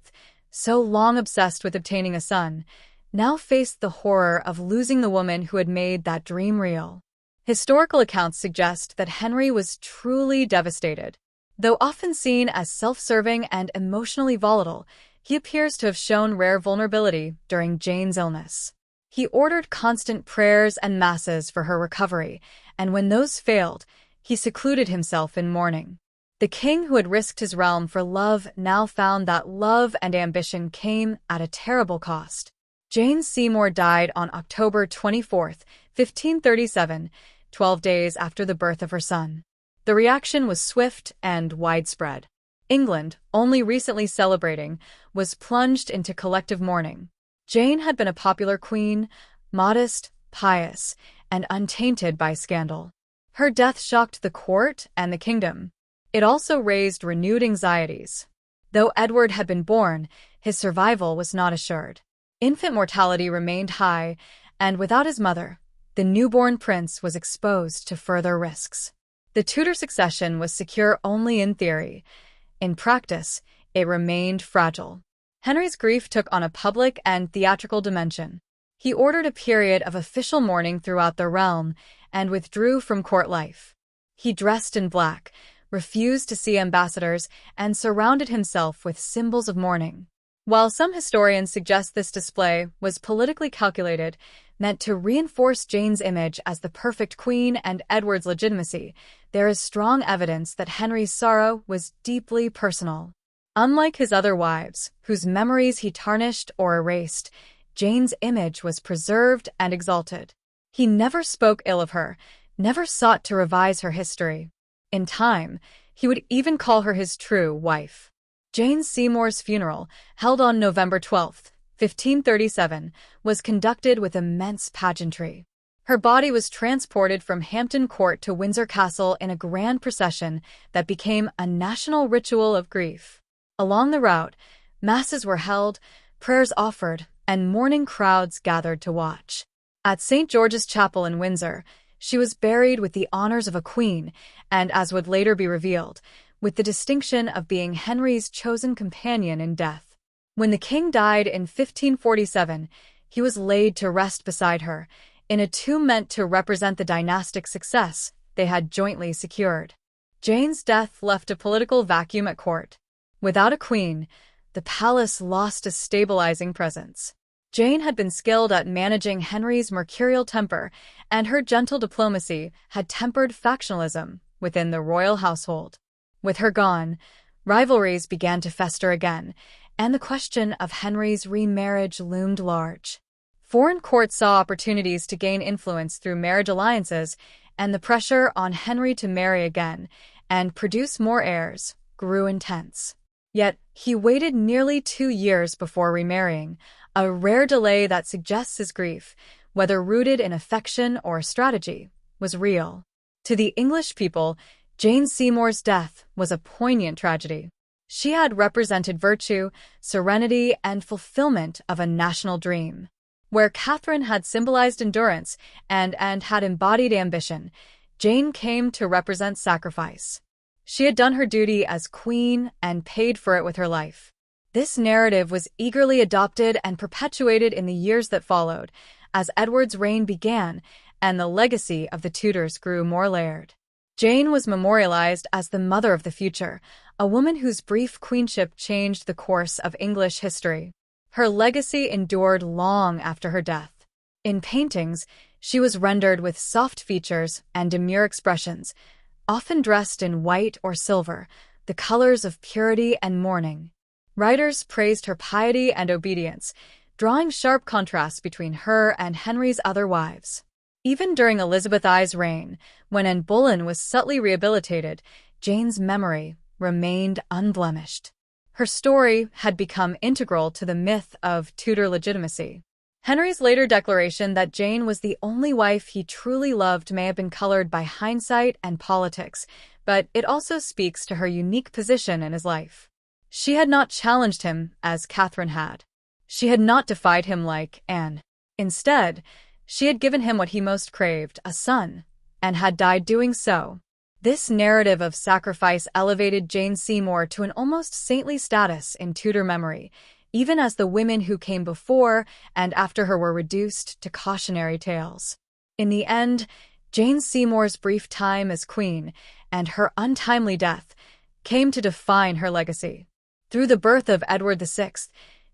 so long obsessed with obtaining a son, now faced the horror of losing the woman who had made that dream real. Historical accounts suggest that Henry was truly devastated. Though often seen as self-serving and emotionally volatile, he appears to have shown rare vulnerability during Jane's illness. He ordered constant prayers and masses for her recovery, and when those failed, he secluded himself in mourning. The king who had risked his realm for love now found that love and ambition came at a terrible cost. Jane Seymour died on October 24, 1537, 12 days after the birth of her son. The reaction was swift and widespread. England, only recently celebrating, was plunged into collective mourning. Jane had been a popular queen, modest, pious, and untainted by scandal. Her death shocked the court and the kingdom. It also raised renewed anxieties. Though Edward had been born, his survival was not assured. Infant mortality remained high, and without his mother, the newborn prince was exposed to further risks. The Tudor succession was secure only in theory. In practice, it remained fragile. Henry's grief took on a public and theatrical dimension. He ordered a period of official mourning throughout the realm and withdrew from court life. He dressed in black, refused to see ambassadors, and surrounded himself with symbols of mourning. While some historians suggest this display was politically calculated, meant to reinforce Jane's image as the perfect queen and Edward's legitimacy, there is strong evidence that Henry's sorrow was deeply personal. Unlike his other wives, whose memories he tarnished or erased, Jane's image was preserved and exalted. He never spoke ill of her, never sought to revise her history. In time, he would even call her his true wife. Jane Seymour's funeral, held on November 12, 1537, was conducted with immense pageantry. Her body was transported from Hampton Court to Windsor Castle in a grand procession that became a national ritual of grief. Along the route, masses were held, prayers offered, and mourning crowds gathered to watch. At St. George's Chapel in Windsor, she was buried with the honors of a queen, and, as would later be revealed, with the distinction of being Henry's chosen companion in death. When the king died in 1547, he was laid to rest beside her, in a tomb meant to represent the dynastic success they had jointly secured. Jane's death left a political vacuum at court. Without a queen, the palace lost a stabilizing presence. Jane had been skilled at managing Henry's mercurial temper, and her gentle diplomacy had tempered factionalism within the royal household. With her gone, rivalries began to fester again, and the question of Henry's remarriage loomed large. Foreign courts saw opportunities to gain influence through marriage alliances, and the pressure on Henry to marry again and produce more heirs grew intense. Yet, he waited nearly 2 years before remarrying, a rare delay that suggests his grief, whether rooted in affection or strategy, was real. To the English people, Jane Seymour's death was a poignant tragedy. She had represented virtue, serenity, and fulfillment of a national dream. Where Catherine had symbolized endurance and had embodied ambition, Jane came to represent sacrifice. She had done her duty as queen and paid for it with her life. This narrative was eagerly adopted and perpetuated in the years that followed, as Edward's reign began and the legacy of the Tudors grew more layered. Jane was memorialized as the mother of the future, a woman whose brief queenship changed the course of English history. Her legacy endured long after her death. In paintings, she was rendered with soft features and demure expressions, often dressed in white or silver, the colors of purity and mourning. Writers praised her piety and obedience, drawing sharp contrasts between her and Henry's other wives. Even during Elizabeth I's reign, when Anne Boleyn was subtly rehabilitated, Jane's memory remained unblemished. Her story had become integral to the myth of Tudor legitimacy. Henry's later declaration that Jane was the only wife he truly loved may have been colored by hindsight and politics, but it also speaks to her unique position in his life. She had not challenged him as Catherine had. She had not defied him like Anne. Instead, she had given him what he most craved, a son, and had died doing so. This narrative of sacrifice elevated Jane Seymour to an almost saintly status in Tudor memory, even as the women who came before and after her were reduced to cautionary tales. In the end, Jane Seymour's brief time as queen and her untimely death came to define her legacy. Through the birth of Edward VI,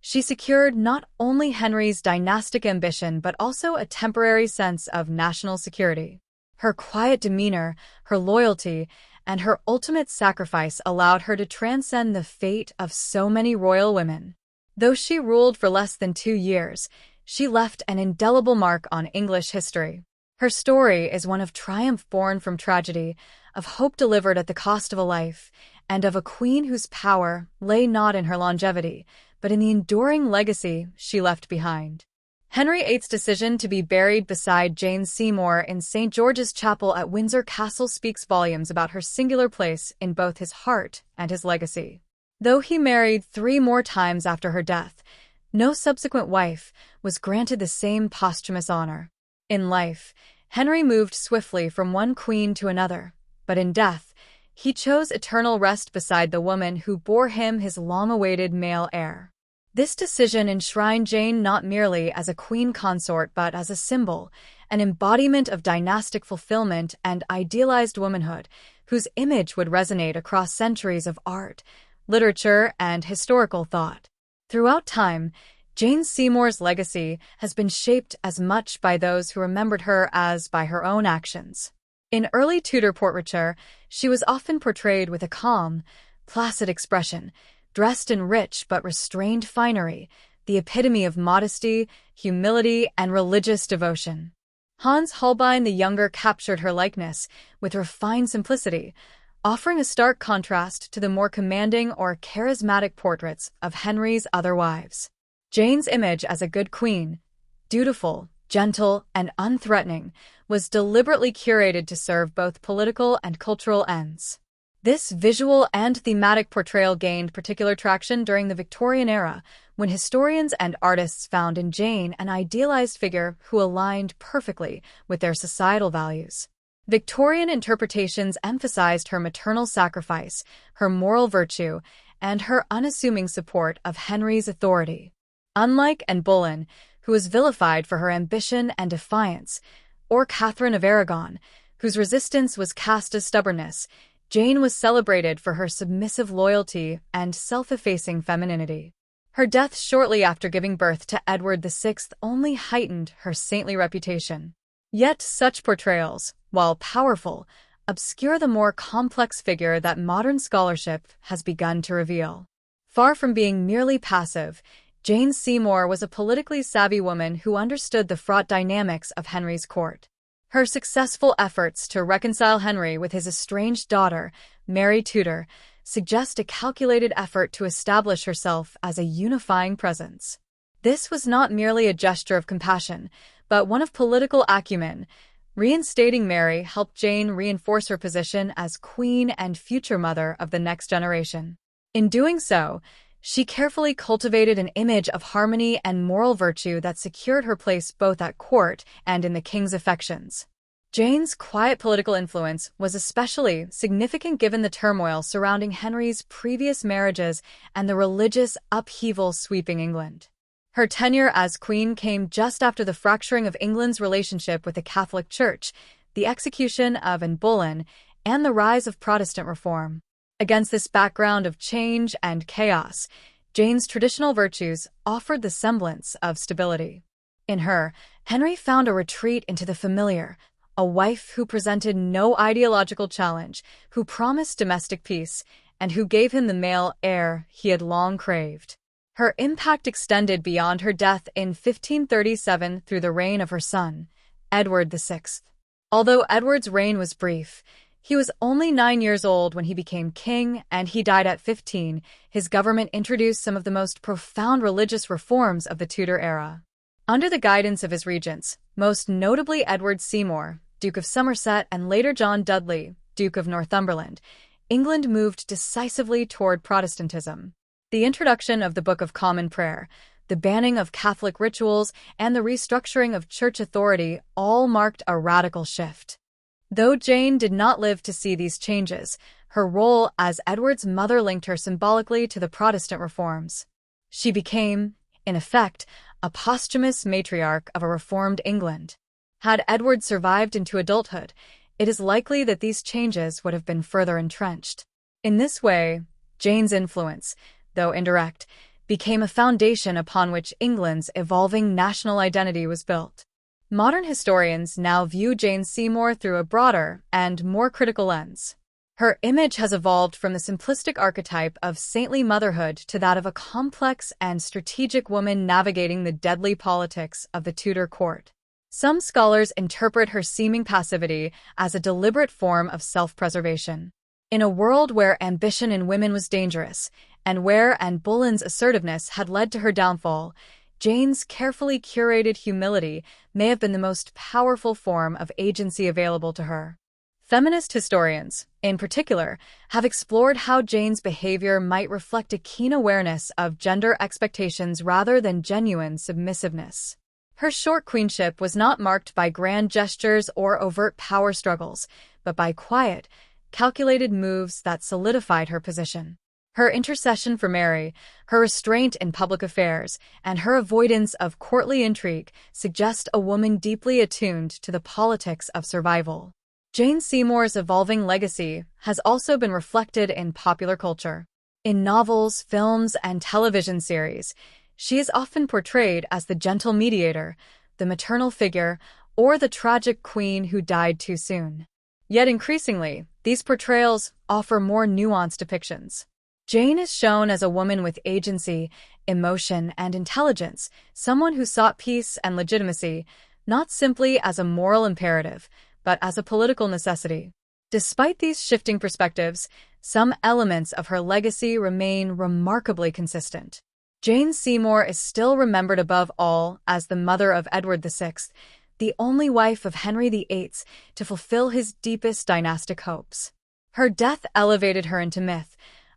she secured not only Henry's dynastic ambition but also a temporary sense of national security. Her quiet demeanor, her loyalty, and her ultimate sacrifice allowed her to transcend the fate of so many royal women. Though she ruled for less than 2 years, she left an indelible mark on English history. Her story is one of triumph born from tragedy, of hope delivered at the cost of a life, and of a queen whose power lay not in her longevity, but in the enduring legacy she left behind. Henry VIII's decision to be buried beside Jane Seymour in St. George's Chapel at Windsor Castle speaks volumes about her singular place in both his heart and his legacy. Though he married 3 more times after her death, no subsequent wife was granted the same posthumous honor. In life, Henry moved swiftly from one queen to another, but in death, he chose eternal rest beside the woman who bore him his long-awaited male heir. This decision enshrined Jane not merely as a queen consort but as a symbol, an embodiment of dynastic fulfillment and idealized womanhood, whose image would resonate across centuries of art, literature, and historical thought. Throughout time, Jane Seymour's legacy has been shaped as much by those who remembered her as by her own actions. In early Tudor portraiture, she was often portrayed with a calm, placid expression, dressed in rich but restrained finery, the epitome of modesty, humility, and religious devotion. Hans Holbein the Younger captured her likeness with refined simplicity, offering a stark contrast to the more commanding or charismatic portraits of Henry's other wives. Jane's image as a good queen, dutiful, gentle, and unthreatening, was deliberately curated to serve both political and cultural ends. This visual and thematic portrayal gained particular traction during the Victorian era, when historians and artists found in Jane an idealized figure who aligned perfectly with their societal values. Victorian interpretations emphasized her maternal sacrifice, her moral virtue, and her unassuming support of Henry's authority. Unlike Anne Boleyn, who was vilified for her ambition and defiance, or Catherine of Aragon, whose resistance was cast as stubbornness, Jane was celebrated for her submissive loyalty and self-effacing femininity. Her death shortly after giving birth to Edward VI only heightened her saintly reputation. Yet such portrayals, while powerful, obscure the more complex figure that modern scholarship has begun to reveal. Far from being merely passive, Jane Seymour was a politically savvy woman who understood the fraught dynamics of Henry's court. Her successful efforts to reconcile Henry with his estranged daughter, Mary Tudor, suggest a calculated effort to establish herself as a unifying presence. This was not merely a gesture of compassion, but one of political acumen. Reinstating Mary helped Jane reinforce her position as queen and future mother of the next generation. In doing so, she carefully cultivated an image of harmony and moral virtue that secured her place both at court and in the king's affections. Jane's quiet political influence was especially significant given the turmoil surrounding Henry's previous marriages and the religious upheaval sweeping England. Her tenure as queen came just after the fracturing of England's relationship with the Catholic Church, the execution of Anne Boleyn, and the rise of Protestant reform. Against this background of change and chaos, Jane's traditional virtues offered the semblance of stability. In her, Henry found a retreat into the familiar, a wife who presented no ideological challenge, who promised domestic peace, and who gave him the male heir he had long craved. Her impact extended beyond her death in 1537 through the reign of her son, Edward VI. Although Edward's reign was brief, he was only 9 years old when he became king, and he died at 15. His government introduced some of the most profound religious reforms of the Tudor era. Under the guidance of his regents, most notably Edward Seymour, Duke of Somerset, and later John Dudley, Duke of Northumberland, England moved decisively toward Protestantism. The introduction of the Book of Common Prayer, the banning of Catholic rituals, and the restructuring of church authority all marked a radical shift. Though Jane did not live to see these changes, her role as Edward's mother linked her symbolically to the Protestant reforms. She became, in effect, a posthumous matriarch of a reformed England. Had Edward survived into adulthood, it is likely that these changes would have been further entrenched. In this way, Jane's influence, though indirect, became a foundation upon which England's evolving national identity was built. Modern historians now view Jane Seymour through a broader and more critical lens. Her image has evolved from the simplistic archetype of saintly motherhood to that of a complex and strategic woman navigating the deadly politics of the Tudor court. Some scholars interpret her seeming passivity as a deliberate form of self-preservation. In a world where ambition in women was dangerous, and where Anne Boleyn's assertiveness had led to her downfall, Jane's carefully curated humility may have been the most powerful form of agency available to her. Feminist historians, in particular, have explored how Jane's behavior might reflect a keen awareness of gender expectations rather than genuine submissiveness. Her short queenship was not marked by grand gestures or overt power struggles, but by quiet, calculated moves that solidified her position. Her intercession for Mary, her restraint in public affairs, and her avoidance of courtly intrigue suggest a woman deeply attuned to the politics of survival. Jane Seymour's evolving legacy has also been reflected in popular culture. In novels, films, and television series, she is often portrayed as the gentle mediator, the maternal figure, or the tragic queen who died too soon. Yet increasingly, these portrayals offer more nuanced depictions. Jane is shown as a woman with agency, emotion, and intelligence, someone who sought peace and legitimacy, not simply as a moral imperative, but as a political necessity. Despite these shifting perspectives, some elements of her legacy remain remarkably consistent. Jane Seymour is still remembered above all as the mother of Edward VI, the only wife of Henry VIII to fulfill his deepest dynastic hopes. Her death elevated her into myth,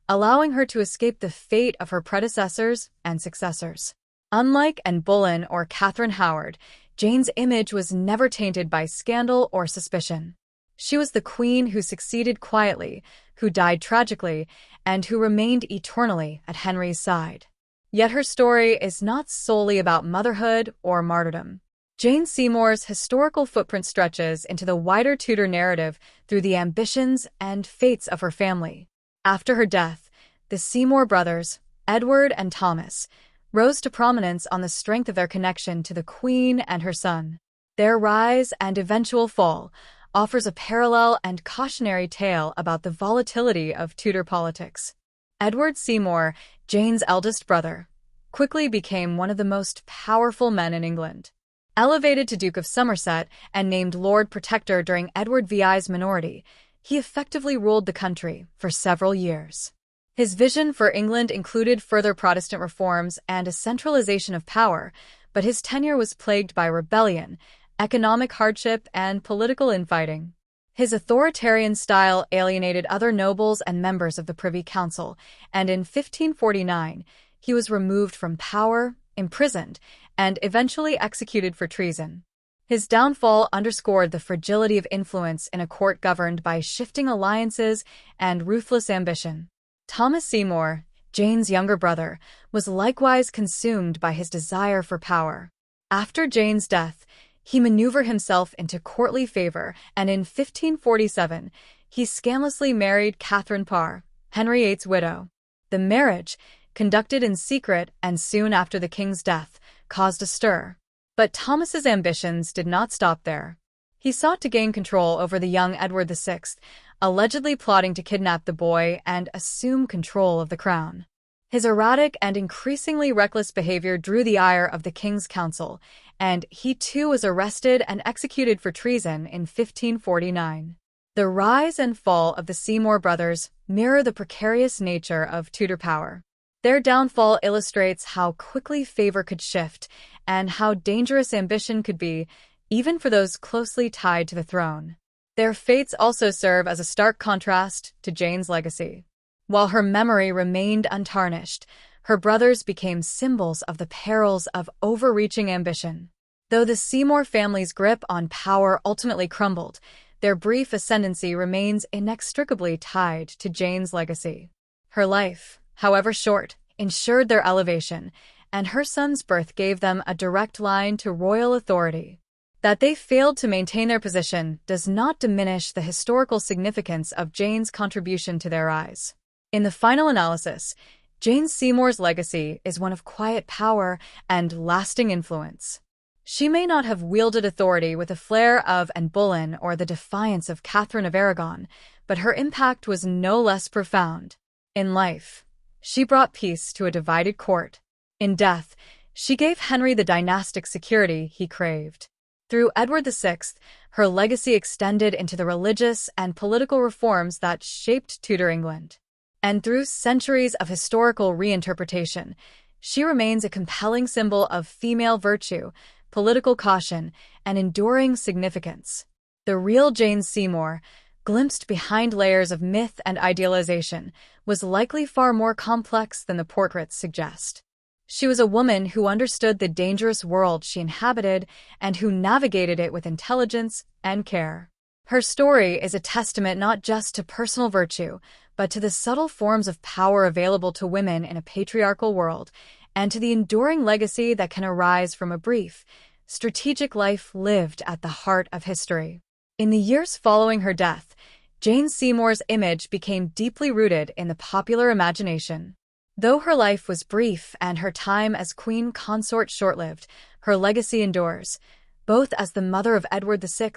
allowing her to escape the fate of her predecessors and successors. Unlike Anne Boleyn or Catherine Howard, Jane's image was never tainted by scandal or suspicion. She was the queen who succeeded quietly, who died tragically, and who remained eternally at Henry's side. Yet her story is not solely about motherhood or martyrdom. Jane Seymour's historical footprint stretches into the wider Tudor narrative through the ambitions and fates of her family. After her death, the Seymour brothers, Edward and Thomas, rose to prominence on the strength of their connection to the Queen and her son. Their rise and eventual fall offers a parallel and cautionary tale about the volatility of Tudor politics. Edward Seymour, Jane's eldest brother, quickly became one of the most powerful men in England. Elevated to Duke of Somerset and named Lord Protector during Edward VI's minority, he effectively ruled the country for several years. His vision for England included further Protestant reforms and a centralization of power, but his tenure was plagued by rebellion, economic hardship, and political infighting. His authoritarian style alienated other nobles and members of the Privy Council, and in 1549, he was removed from power, imprisoned, and eventually executed for treason. His downfall underscored the fragility of influence in a court governed by shifting alliances and ruthless ambition. Thomas Seymour, Jane's younger brother, was likewise consumed by his desire for power. After Jane's death, he maneuvered himself into courtly favor, and in 1547, he scandalously married Catherine Parr, Henry VIII's widow. The marriage, conducted in secret and soon after the king's death, caused a stir. But Thomas's ambitions did not stop there. He sought to gain control over the young Edward VI, allegedly plotting to kidnap the boy and assume control of the crown. His erratic and increasingly reckless behavior drew the ire of the king's council, and he too was arrested and executed for treason in 1549. The rise and fall of the Seymour brothers mirror the precarious nature of Tudor power. Their downfall illustrates how quickly favor could shift and how dangerous ambition could be, even for those closely tied to the throne. Their fates also serve as a stark contrast to Jane's legacy. While her memory remained untarnished, her brothers became symbols of the perils of overreaching ambition. Though the Seymour family's grip on power ultimately crumbled, their brief ascendancy remains inextricably tied to Jane's legacy. Her life, however short, ensured their elevation, and her son's birth gave them a direct line to royal authority. That they failed to maintain their position does not diminish the historical significance of Jane's contribution to their rise. In the final analysis, Jane Seymour's legacy is one of quiet power and lasting influence. She may not have wielded authority with the flair of Anne Boleyn or the defiance of Catherine of Aragon, but her impact was no less profound. In life, she brought peace to a divided court. In death, she gave Henry the dynastic security he craved. Through Edward VI, her legacy extended into the religious and political reforms that shaped Tudor England. And through centuries of historical reinterpretation, she remains a compelling symbol of female virtue, political caution, and enduring significance. The real Jane Seymour, glimpsed behind layers of myth and idealization, was likely far more complex than the portraits suggest. She was a woman who understood the dangerous world she inhabited and who navigated it with intelligence and care. Her story is a testament not just to personal virtue, but to the subtle forms of power available to women in a patriarchal world, and to the enduring legacy that can arise from a brief, strategic life lived at the heart of history. In the years following her death, Jane Seymour's image became deeply rooted in the popular imagination. Though her life was brief and her time as queen consort short-lived, her legacy endures, both as the mother of Edward VI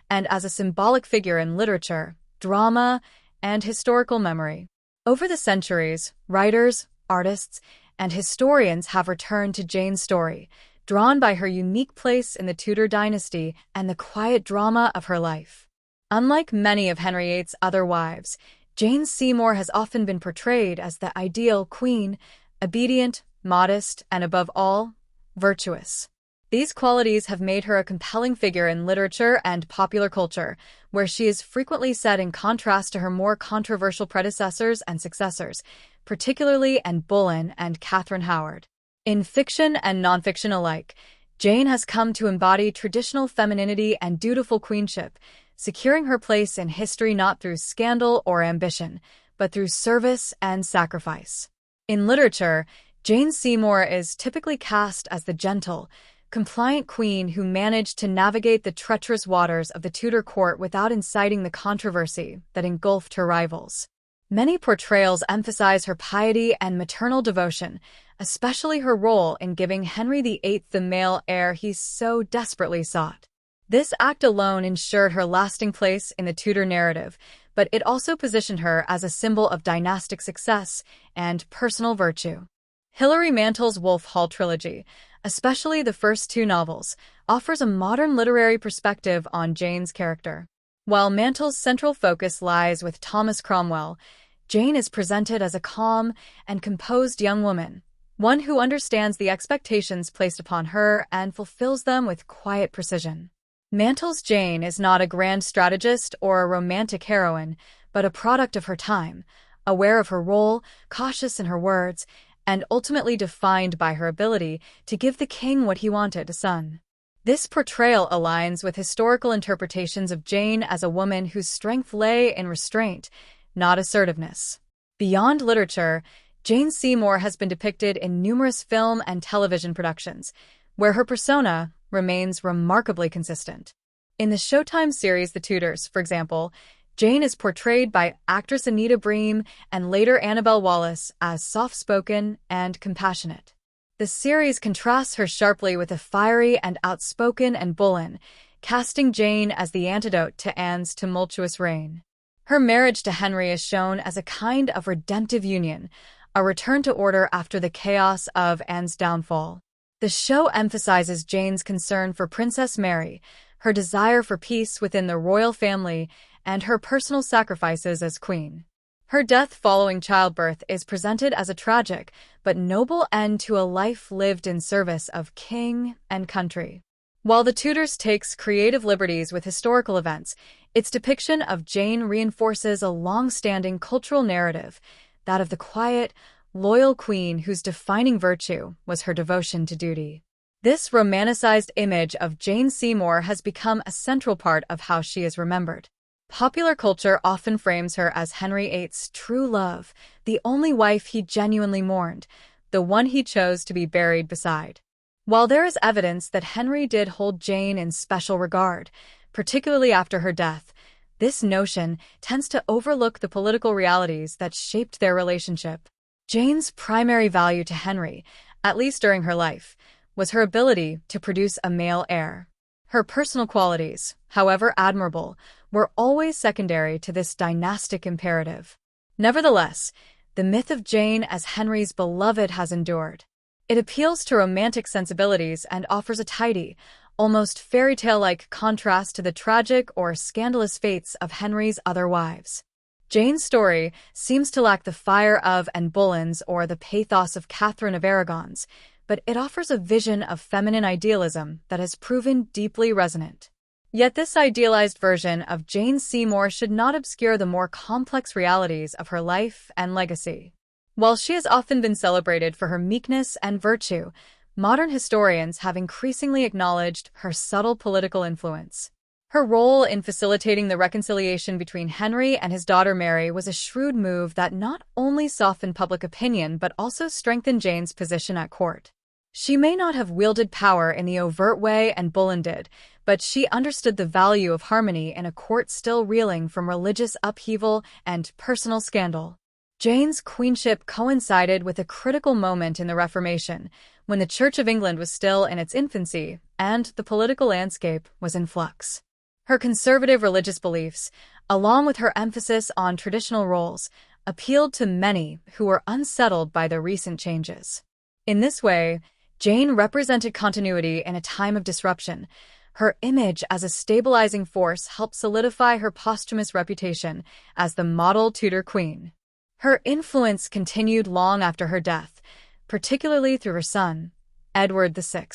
and as a symbolic figure in literature, drama, and historical memory. Over the centuries, writers, artists, and historians have returned to Jane's story, drawn by her unique place in the Tudor dynasty and the quiet drama of her life. Unlike many of Henry VIII's other wives, Jane Seymour has often been portrayed as the ideal queen, obedient, modest, and above all, virtuous. These qualities have made her a compelling figure in literature and popular culture, where she is frequently set in contrast to her more controversial predecessors and successors, particularly Anne Boleyn and Catherine Howard. In fiction and nonfiction alike, Jane has come to embody traditional femininity and dutiful queenship, securing her place in history not through scandal or ambition, but through service and sacrifice. In literature, Jane Seymour is typically cast as the gentle, compliant queen who managed to navigate the treacherous waters of the Tudor court without inciting the controversy that engulfed her rivals. Many portrayals emphasize her piety and maternal devotion, especially her role in giving Henry VIII the male heir he so desperately sought. This act alone ensured her lasting place in the Tudor narrative, but it also positioned her as a symbol of dynastic success and personal virtue. Hilary Mantel's Wolf Hall trilogy, especially the first two novels, offers a modern literary perspective on Jane's character. While Mantel's central focus lies with Thomas Cromwell, Jane is presented as a calm and composed young woman, one who understands the expectations placed upon her and fulfills them with quiet precision. Mantel's Jane is not a grand strategist or a romantic heroine, but a product of her time, aware of her role, cautious in her words, and ultimately defined by her ability to give the king what he wanted, a son. This portrayal aligns with historical interpretations of Jane as a woman whose strength lay in restraint, not assertiveness. Beyond literature, Jane Seymour has been depicted in numerous film and television productions, where her persona remains remarkably consistent. In the Showtime series The Tudors, for example, Jane is portrayed by actress Anita Bream and later Annabelle Wallis as soft-spoken and compassionate. The series contrasts her sharply with a fiery and outspoken Anne Boleyn, casting Jane as the antidote to Anne's tumultuous reign. Her marriage to Henry is shown as a kind of redemptive union, a return to order after the chaos of Anne's downfall. The show emphasizes Jane's concern for Princess Mary, her desire for peace within the royal family, and her personal sacrifices as queen. Her death following childbirth is presented as a tragic but noble end to a life lived in service of king and country. While the Tudors takes creative liberties with historical events, its depiction of Jane reinforces a long-standing cultural narrative, that of the quiet, loyal queen whose defining virtue was her devotion to duty. This romanticized image of Jane Seymour has become a central part of how she is remembered. Popular culture often frames her as Henry VIII's true love, the only wife he genuinely mourned, the one he chose to be buried beside. While there is evidence that Henry did hold Jane in special regard, particularly after her death, this notion tends to overlook the political realities that shaped their relationship. Jane's primary value to Henry, at least during her life, was her ability to produce a male heir. Her personal qualities, however admirable, were always secondary to this dynastic imperative. Nevertheless, the myth of Jane as Henry's beloved has endured. It appeals to romantic sensibilities and offers a tidy, almost fairy tale-like contrast to the tragic or scandalous fates of Henry's other wives. Jane's story seems to lack the fire of Anne Boleyn's or the pathos of Catherine of Aragon's, but it offers a vision of feminine idealism that has proven deeply resonant. Yet this idealized version of Jane Seymour should not obscure the more complex realities of her life and legacy. While she has often been celebrated for her meekness and virtue, modern historians have increasingly acknowledged her subtle political influence. Her role in facilitating the reconciliation between Henry and his daughter Mary was a shrewd move that not only softened public opinion but also strengthened Jane's position at court. She may not have wielded power in the overt way Anne Boleyn did, but she understood the value of harmony in a court still reeling from religious upheaval and personal scandal. Jane's queenship coincided with a critical moment in the Reformation, when the Church of England was still in its infancy and the political landscape was in flux. Her conservative religious beliefs, along with her emphasis on traditional roles, appealed to many who were unsettled by the recent changes. In this way, Jane represented continuity in a time of disruption. Her image as a stabilizing force helped solidify her posthumous reputation as the model Tudor queen. Her influence continued long after her death, particularly through her son, Edward VI.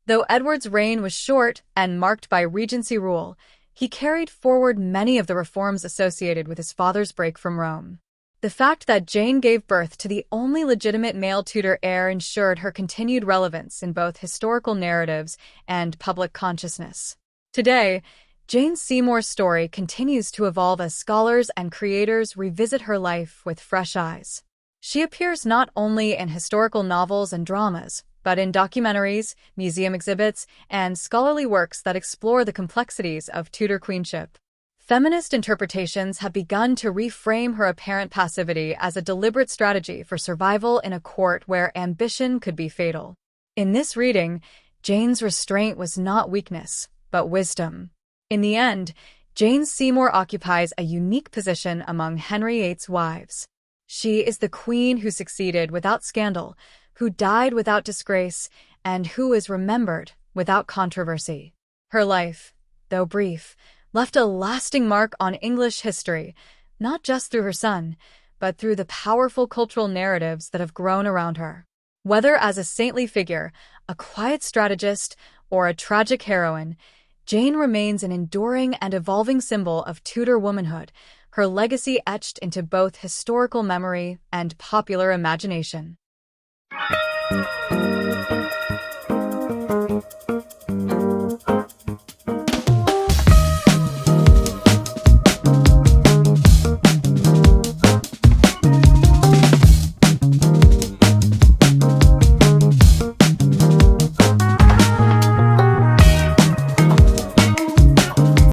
Though Edward's reign was short and marked by regency rule, he carried forward many of the reforms associated with his father's break from Rome. The fact that Jane gave birth to the only legitimate male Tudor heir ensured her continued relevance in both historical narratives and public consciousness. Today, Jane Seymour's story continues to evolve as scholars and creators revisit her life with fresh eyes. She appears not only in historical novels and dramas, but in documentaries, museum exhibits, and scholarly works that explore the complexities of Tudor queenship. Feminist interpretations have begun to reframe her apparent passivity as a deliberate strategy for survival in a court where ambition could be fatal. In this reading, Jane's restraint was not weakness, but wisdom. In the end, Jane Seymour occupies a unique position among Henry VIII's wives. She is the queen who succeeded without scandal, who died without disgrace, and who is remembered without controversy. Her life, though brief, left a lasting mark on English history, not just through her son, but through the powerful cultural narratives that have grown around her. Whether as a saintly figure, a quiet strategist, or a tragic heroine, Jane remains an enduring and evolving symbol of Tudor womanhood, her legacy etched into both historical memory and popular imagination.